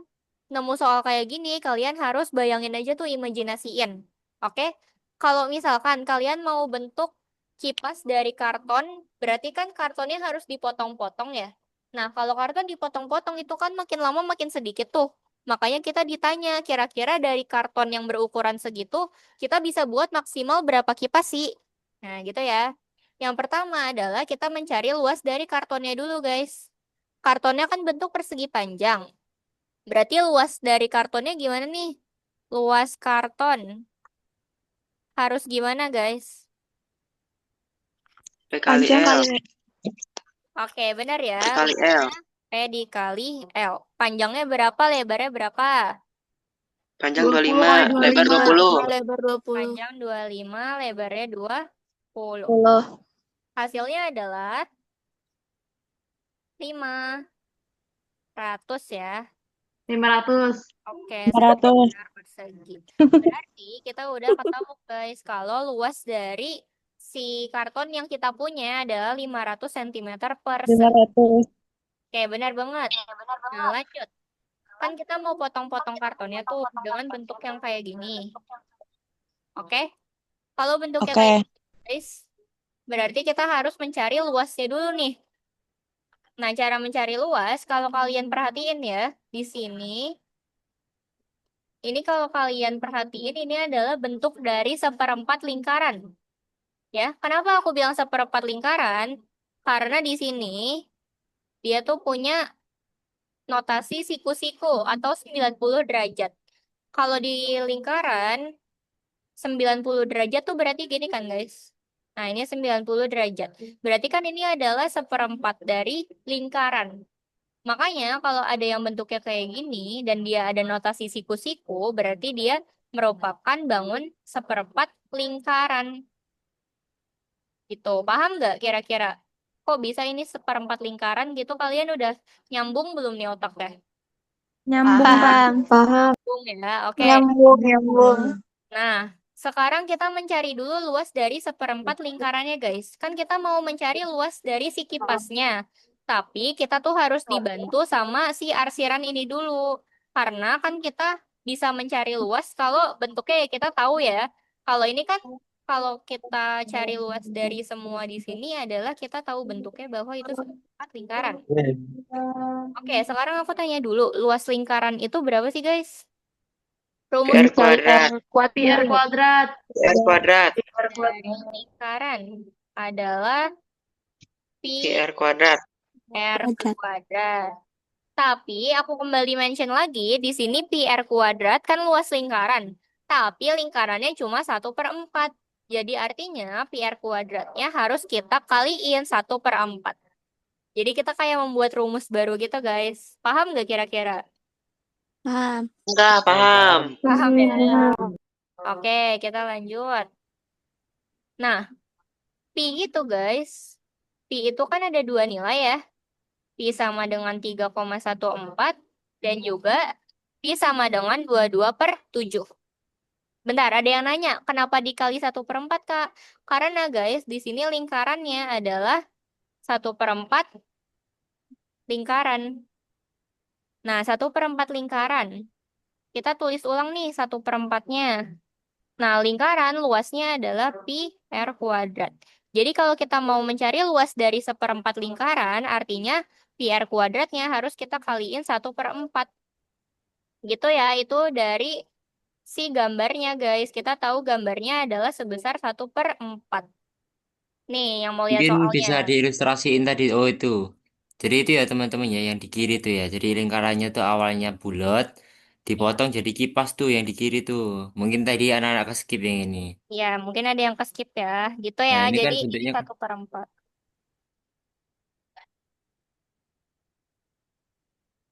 nemu soal kayak gini, kalian harus bayangin aja tuh imajinasiin. Oke? Kalau misalkan kalian mau bentuk kipas dari karton, berarti kan kartonnya harus dipotong-potong ya. Nah, kalau karton dipotong-potong itu kan makin lama makin sedikit tuh. Makanya kita ditanya, kira-kira dari karton yang berukuran segitu, kita bisa buat maksimal berapa kipas sih? Nah, gitu ya. Yang pertama adalah kita mencari luas dari kartonnya dulu, guys. Kartonnya kan bentuk persegi panjang. Berarti luas dari kartonnya gimana nih? Luas karton harus gimana, guys? P kali Panjang L. kali. Oke, benar ya. P kali L. P dikali L. Panjangnya berapa, lebarnya berapa? Panjang 20 25, kali lebar 25. 20. Lebar 20. Panjang 25, lebarnya 20. 10. Hasilnya adalah 500 ya. 500. Oke, 500. cm persegi. Berarti kita udah ketemu guys kalau luas dari si karton yang kita punya adalah 500 cm persegi. 500. Oke, benar banget. Nah, lanjut. Kan kita mau potong-potong kartonnya tuh dengan bentuk yang kayak gini. Oke? Kalau bentuknya Oke. kayak gini, guys, berarti kita harus mencari luasnya dulu nih. Nah, cara mencari luas, kalau kalian perhatiin ya, di sini, ini kalau kalian perhatiin, ini adalah bentuk dari seperempat lingkaran. Ya, kenapa aku bilang seperempat lingkaran? Karena di sini dia tuh punya notasi siku-siku atau 90 derajat. Kalau di lingkaran 90 derajat tuh berarti gini kan guys. Nah, ini 90 derajat. Berarti kan ini adalah seperempat dari lingkaran. Makanya kalau ada yang bentuknya kayak gini dan dia ada notasi siku-siku, berarti dia merupakan bangun seperempat lingkaran. Gitu. Paham nggak kira-kira? Kok bisa ini seperempat lingkaran gitu? Kalian udah nyambung belum nih otaknya? Nyambung, Kak. Paham. Paham. Nyambung ya, oke. Nyambung. Nah, sekarang kita mencari dulu luas dari seperempat lingkarannya, guys. Kan kita mau mencari luas dari si kipasnya. Tapi kita tuh harus dibantu sama si arsiran ini dulu. Karena kan kita bisa mencari luas kalau bentuknya ya kita tahu ya. Kalau ini kan kalau kita cari luas dari semua di sini adalah kita tahu bentuknya bahwa itu seperempat lingkaran. Oke, sekarang aku tanya dulu, luas lingkaran itu berapa sih, guys? Rumus PR Kali kuadrat. R kuadrat. kuadrat. PR kuadrat. dari lingkaran adalah pi PR kuadrat. r kuadrat. Tapi aku kembali mention lagi, di sini pi r kuadrat kan luas lingkaran. Tapi lingkarannya cuma 1/4. Jadi artinya pi r kuadratnya harus kita kaliin 1/4. Jadi kita kayak membuat rumus baru gitu guys. Paham nggak kira-kira? Paham. Enggak paham. Paham ya? Oke, kita lanjut. Nah, pi itu guys. Pi itu kan ada dua nilai ya. Pi sama dengan 3,14 dan juga Pi sama dengan 22/7. Bentar, ada yang nanya, kenapa dikali 1/4, Kak? Karena guys, di sini lingkarannya adalah 1/4 lingkaran. Nah, 1/4 lingkaran. Kita tulis ulang nih 1/4-nya. Nah, lingkaran luasnya adalah pi r kuadrat. Jadi kalau kita mau mencari luas dari 1/4 lingkaran, artinya pi r kuadratnya harus kita kaliin 1/4. Gitu ya, itu dari si gambarnya guys. Kita tahu gambarnya adalah sebesar 1/4. Nih, yang mau lihat Mungkin soalnya. bisa diilustrasiin tadi. Oh itu. Jadi itu ya teman-teman ya yang di kiri tuh ya. Jadi lingkarannya tuh awalnya bulat, dipotong jadi kipas tuh yang di kiri tuh. Mungkin tadi anak-anak skip yang ini. Ya, mungkin ada yang keskip ya. Gitu ya, Nah ini jadi kan ini bentuknya 1/4.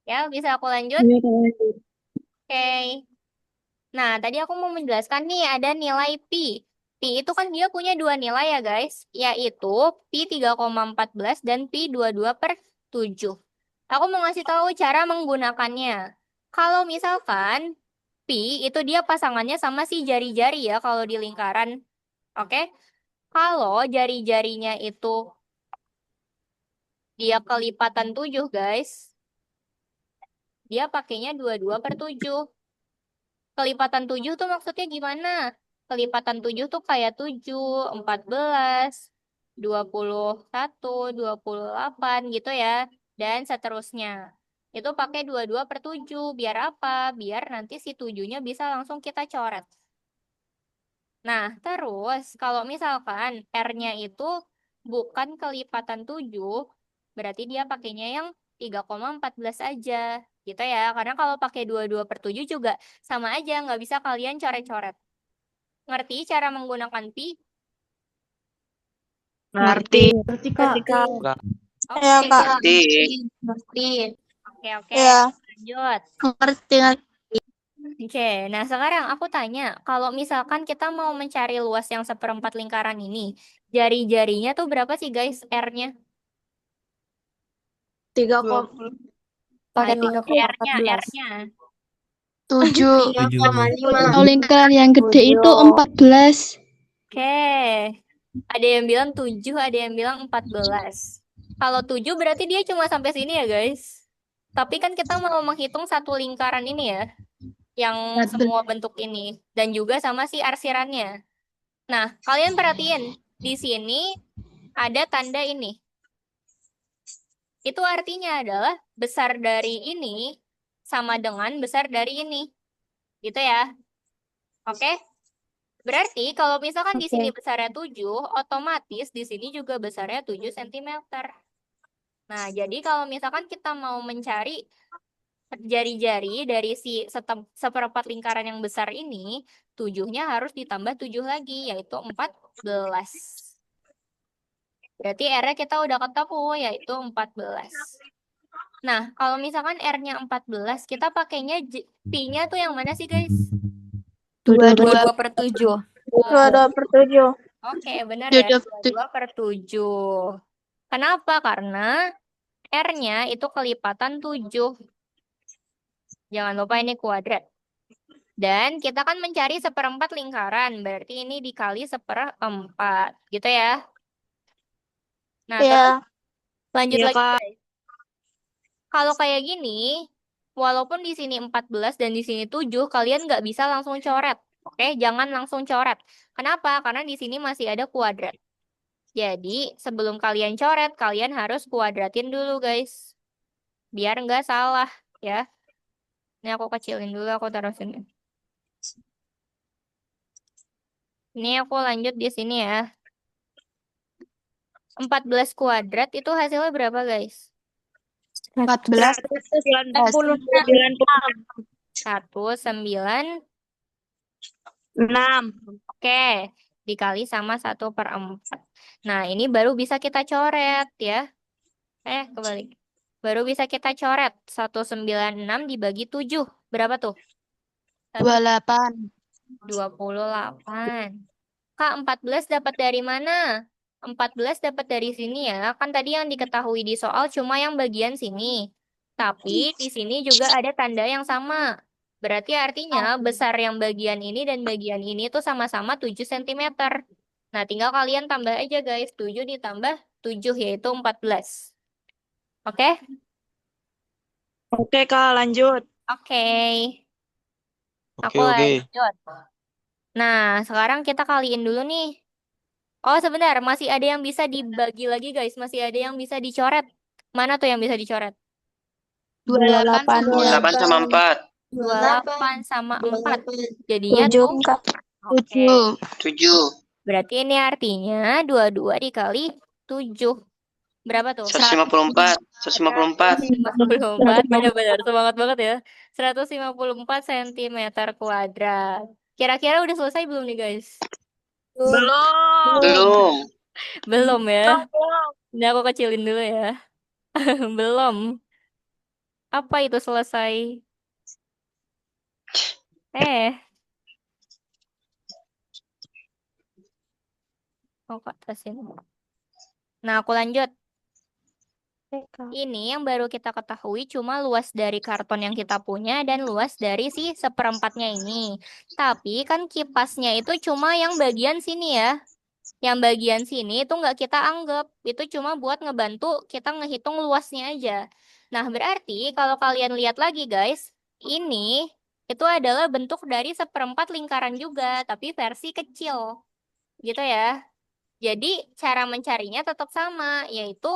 Ya, bisa aku lanjut? Oke. Nah, tadi aku mau menjelaskan nih ada nilai pi. Pi itu kan dia punya dua nilai ya guys, yaitu pi 3,14 dan pi 22/7. Aku mau ngasih tahu cara menggunakannya. Kalau misalkan pi itu dia pasangannya sama si jari-jari ya kalau di lingkaran. Oke? Kalau jari-jarinya itu dia kelipatan 7 guys, dia pakainya 22/7. Kelipatan 7 tuh maksudnya gimana? Kelipatan 7 tuh kayak 7, 14, 21, 28 gitu ya. Dan seterusnya. Itu pakai 22/7. Biar apa? Biar nanti si 7-nya bisa langsung kita coret. Nah, terus kalau misalkan R-nya itu bukan kelipatan 7, berarti dia pakainya yang 3,14 aja. Gitu ya, karena kalau pakai 22/7 juga sama aja, nggak bisa kalian coret-coret. Ngerti cara menggunakan pi? Ngerti. Ngerti, Kak. Enggak. Oke, Ya, Kak. Ngerti. Ngerti. oke, Ya. lanjut. Ngerti, ngerti. Oke, nah sekarang aku tanya, kalau misalkan kita mau mencari luas yang 1/4 lingkaran ini, jari-jarinya tuh berapa sih guys R-nya? 3, pakai Ayo, 3,14. R-nya. 7. 3,5. Kalau lingkaran yang gede itu 14. Oke, ada yang bilang 7, ada yang bilang 14. Kalau 7 berarti dia cuma sampai sini ya guys. Tapi kan kita mau menghitung satu lingkaran ini ya, yang semua bentuk ini. Dan juga sama si arsirannya. Nah, kalian perhatiin, di sini ada tanda ini. Itu artinya adalah besar dari ini sama dengan besar dari ini. Gitu ya. Oke? Berarti kalau misalkan di sini Oke. besarnya 7, otomatis di sini juga besarnya 7 cm. Nah, jadi kalau misalkan kita mau mencari jari-jari dari si seperempat lingkaran yang besar ini, 7-nya harus ditambah 7 lagi, yaitu 14. Berarti R-nya kita udah ketemu, yaitu 14. Nah, kalau misalkan R-nya 14, kita pakainya Pi-nya tuh yang mana sih, guys? 22 22 per 7. 22/7. Oke, benar ya. 22/7. 22 per 7. Kenapa? Karena R-nya itu kelipatan 7. Jangan lupa ini kuadrat. Dan kita kan mencari seperempat lingkaran. Berarti ini dikali seperempat. Gitu ya. Nah, Ya. terus lanjut Iya, lagi, Kak. guys. Kalau kayak gini, walaupun di sini 14 dan di sini 7, kalian nggak bisa langsung coret. Oke, jangan langsung coret. Kenapa? Karena di sini masih ada kuadrat. Jadi, sebelum kalian coret, kalian harus kuadratin dulu, guys. Biar nggak salah, ya. Ini aku kecilin dulu, aku taruh sini. Ini aku lanjut di sini ya. 14 kuadrat itu hasilnya berapa, guys? 14. 196. Oke, dikali sama 1/4. Nah, ini baru bisa kita coret ya. Kebalik. Baru bisa kita coret. 196 dibagi 7. Berapa tuh? 28. 28. Kak, 14 dapat dari mana? 14 dapat dari sini ya. Kan tadi yang diketahui di soal cuma yang bagian sini. Tapi di sini juga ada tanda yang sama. Berarti artinya besar yang bagian ini dan bagian ini itu sama-sama 7 cm. Nah, tinggal kalian tambah aja guys. 7 ditambah 7 yaitu 14. Oke? Oke, Kak, lanjut. Oke. Aku Oke. lanjut. Nah, sekarang kita kaliin dulu nih. Oh, sebentar. Masih ada yang bisa dibagi lagi, guys. Masih ada yang bisa dicoret. Mana tuh yang bisa dicoret? 28 28 sama 4. 28 sama 4. Jadinya 7, tuh. Kak. Oke. 7. Berarti ini artinya 22 dikali 7. Berapa tuh? 154. 154. 154. Benar-benar. Semangat banget ya. 154 cm kuadrat. Kira-kira udah selesai belum nih, guys? Belum. Belum ya. Ini aku kecilin dulu ya. Belum. Apa itu selesai? Oh, kok terusin. Nah, aku lanjut. Oke, Kak. Ini yang baru kita ketahui cuma luas dari karton yang kita punya dan luas dari si seperempatnya ini. Tapi kan kipasnya itu cuma yang bagian sini ya. Yang bagian sini itu nggak kita anggap. Itu cuma buat ngebantu kita ngehitung luasnya aja. Nah, berarti kalau kalian lihat lagi guys, ini itu adalah bentuk dari seperempat lingkaran juga, tapi versi kecil. Gitu ya. Jadi cara mencarinya tetap sama, yaitu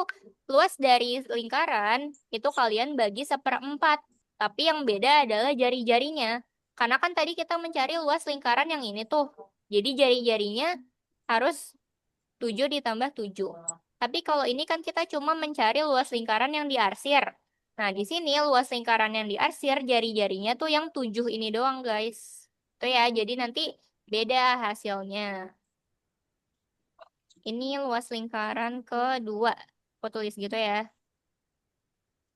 luas dari lingkaran itu kalian bagi seperempat. Tapi yang beda adalah jari-jarinya. Karena kan tadi kita mencari luas lingkaran yang ini tuh. Jadi jari-jarinya harus 7 ditambah 7. Tapi kalau ini kan kita cuma mencari luas lingkaran yang diarsir. Nah, di sini luas lingkaran yang diarsir jari-jarinya tuh yang 7 ini doang, guys. Tuh ya, jadi nanti beda hasilnya. Ini luas lingkaran kedua. Aku tulis gitu ya.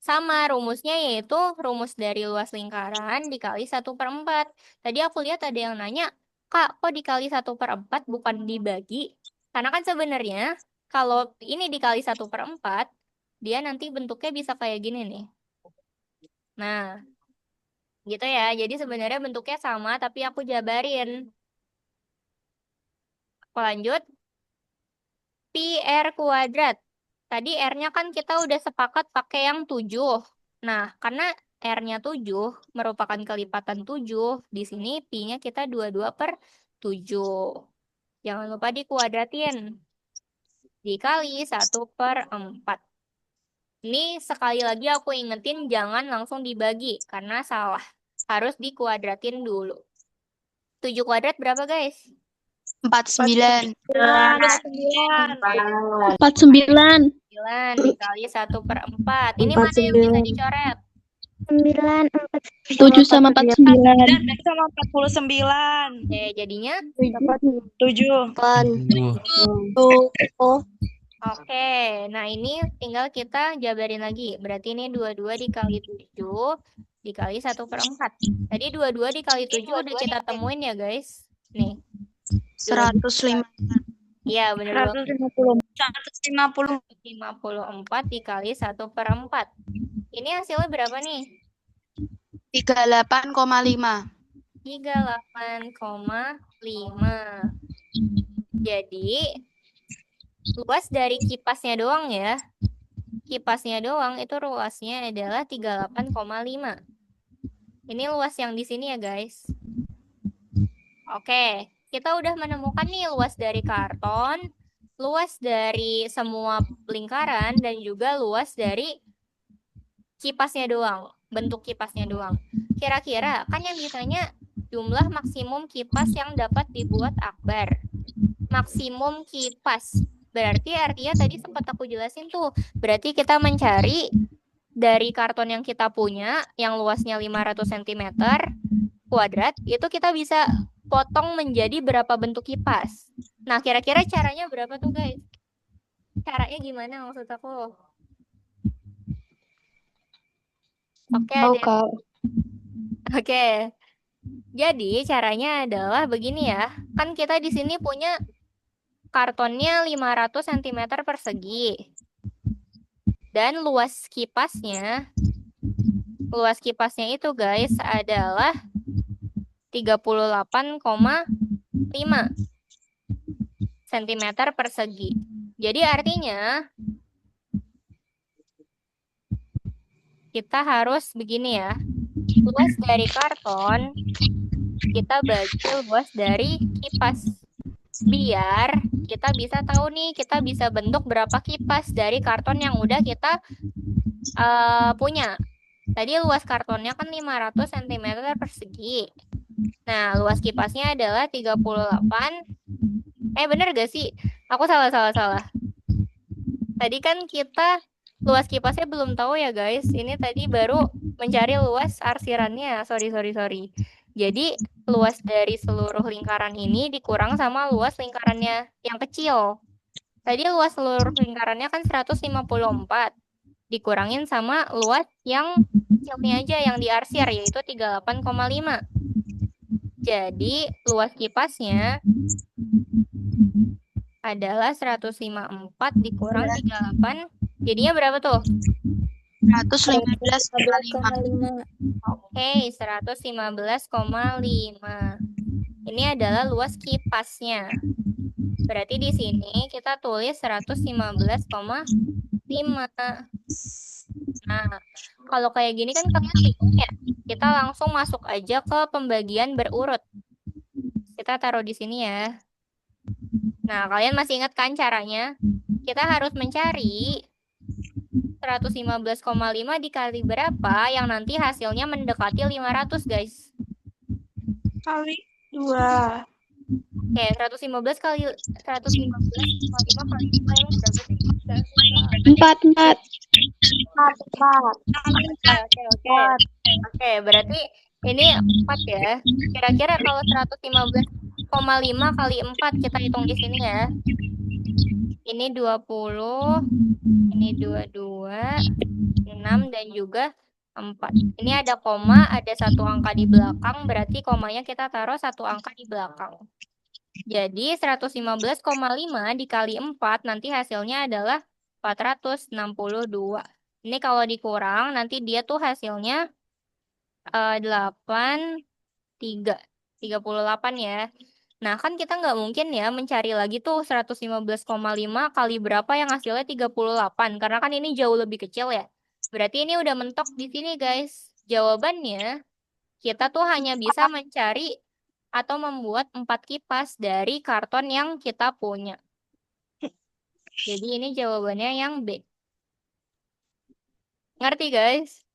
Sama rumusnya yaitu rumus dari luas lingkaran dikali 1/4. Tadi aku lihat ada yang nanya, Kak, kok dikali 1/4 bukan dibagi? Karena kan sebenarnya kalau ini dikali 1/4, dia nanti bentuknya bisa kayak gini nih. Nah, gitu ya. Jadi sebenarnya bentuknya sama, tapi aku jabarin. Aku lanjut. Pi R kuadrat. Tadi R-nya kan kita udah sepakat pakai yang 7. Nah, karena R-nya 7 merupakan kelipatan 7, di sini Pi-nya kita 22/7. Jangan lupa dikuadratin. Dikali 1/4. Ini sekali lagi aku ingetin jangan langsung dibagi, karena salah. Harus dikuadratin dulu. 7 kuadrat berapa, guys? 49. 49. 9 dikali 1/4. Ini mana yang bisa 49. dicoret? 9, 7 sama 49. 9 sama 49. Oke, jadinya 7. 7. oke. Nah, ini tinggal kita jabarin lagi. Berarti ini 22 dikali 7 dikali 1/4. Tadi 22 dikali 7 udah kita temuin ya, guys. Nih. 105. Iya, bener banget. 150. 54 dikali 1/4. Ini hasilnya berapa nih? 38,5. 38,5. Jadi, luas dari kipasnya doang ya. Kipasnya doang itu luasnya adalah 38,5. Ini luas yang di sini ya, guys. Oke, kita udah menemukan nih luas dari karton, luas dari semua lingkaran, dan juga luas dari kipasnya doang, bentuk kipasnya doang. Kira-kira kan yang ditanya jumlah maksimum kipas yang dapat dibuat akbar. Maksimum kipas. Berarti artinya tadi sempat aku jelasin tuh. Berarti kita mencari dari karton yang kita punya, yang luasnya 500 cm kuadrat, itu kita bisa potong menjadi berapa bentuk kipas. Nah, kira-kira caranya berapa tuh, guys? Caranya gimana maksud aku? Oke, Oke. Jadi caranya adalah begini ya. Kan kita di sini punya kartonnya 500 cm persegi. Dan luas kipasnya itu, guys, adalah 38,5 cm persegi. Jadi artinya kita harus begini ya. Luas dari karton kita bagi luas dari kipas. Biar kita bisa tahu nih, kita bisa bentuk berapa kipas dari karton yang udah kita punya. Tadi luas kartonnya kan 500 cm persegi. Nah, luas kipasnya adalah 38. Bener gak sih? Aku salah. Tadi kan kita luas kipasnya belum tahu ya, guys. Ini tadi baru mencari luas arsirannya. Sorry. Jadi, luas dari seluruh lingkaran ini dikurang sama luas lingkarannya yang kecil. Tadi luas seluruh lingkarannya kan 154. Dikurangin sama luas yang kecilnya aja yang diarsir, yaitu 38,5. Jadi, luas kipasnya adalah 154 dikurang 38. Jadinya berapa tuh? 115,5. Oke, 115,5. Ini adalah luas kipasnya. Berarti di sini kita tulis 115,5. Nah, kalau kayak gini kan kalian bingung ya. Kita langsung masuk aja ke pembagian berurut. Kita taruh di sini ya. Nah, kalian masih ingat kan caranya? Kita harus mencari 115,5 dikali berapa yang nanti hasilnya mendekati 500, guys. Kali 2. Oke, 115 kali 115,5 kali 2 ini berapa sih? 4. Oke, berarti ini 4 ya. Kira-kira kalau 115,5 kali 4 kita hitung di sini ya. Ini 20, ini 22, 6, dan juga 4. Ini ada koma, ada satu angka di belakang, berarti komanya kita taruh satu angka di belakang. Jadi 115,5 dikali 4 nanti hasilnya adalah 462. Ini kalau dikurang nanti dia tuh hasilnya 38 ya. Nah, kan kita nggak mungkin ya mencari lagi tuh 115,5 kali berapa yang hasilnya 38. Karena kan ini jauh lebih kecil ya. Berarti ini udah mentok di sini, guys. Jawabannya, kita tuh hanya bisa mencari atau membuat 4 kipas dari karton yang kita punya. Jadi ini jawabannya yang B. Ngerti, guys?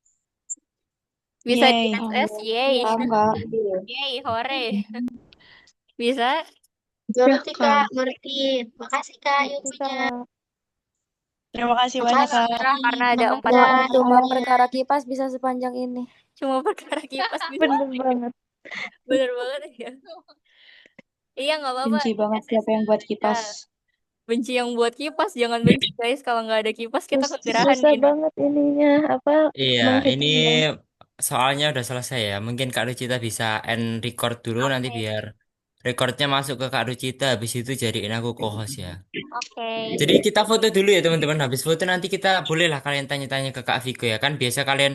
Bisa di SS, yay. Yay, hore. Bisa? Ngerti Kak. Kak, ngerti. Makasih Kak Ngerti, ilmunya. Kak. Terima kasih banyak, Makasih. Kak. Karena ada Selamat 4 ya. Cuma perkara kipas bisa sepanjang ini. Cuma perkara kipas bisa. Bener banget. Bener banget ya. Iya nggak apa-apa. Benci banget siapa yang buat kipas. Benci yang buat kipas, jangan benci guys. Kalau nggak ada kipas kita kegerahan Susah gini. banget ininya, apa, Iya, ini menghitungnya. soalnya udah selesai ya. Mungkin Kak Rucita bisa end record dulu nanti Oke. biar recordnya masuk ke Kak Rucita. Habis itu jadiin aku co-host ya. Oke. Jadi kita foto dulu ya teman-teman. Habis foto nanti kita bolehlah kalian tanya-tanya ke Kak Viko ya. Kan biasa kalian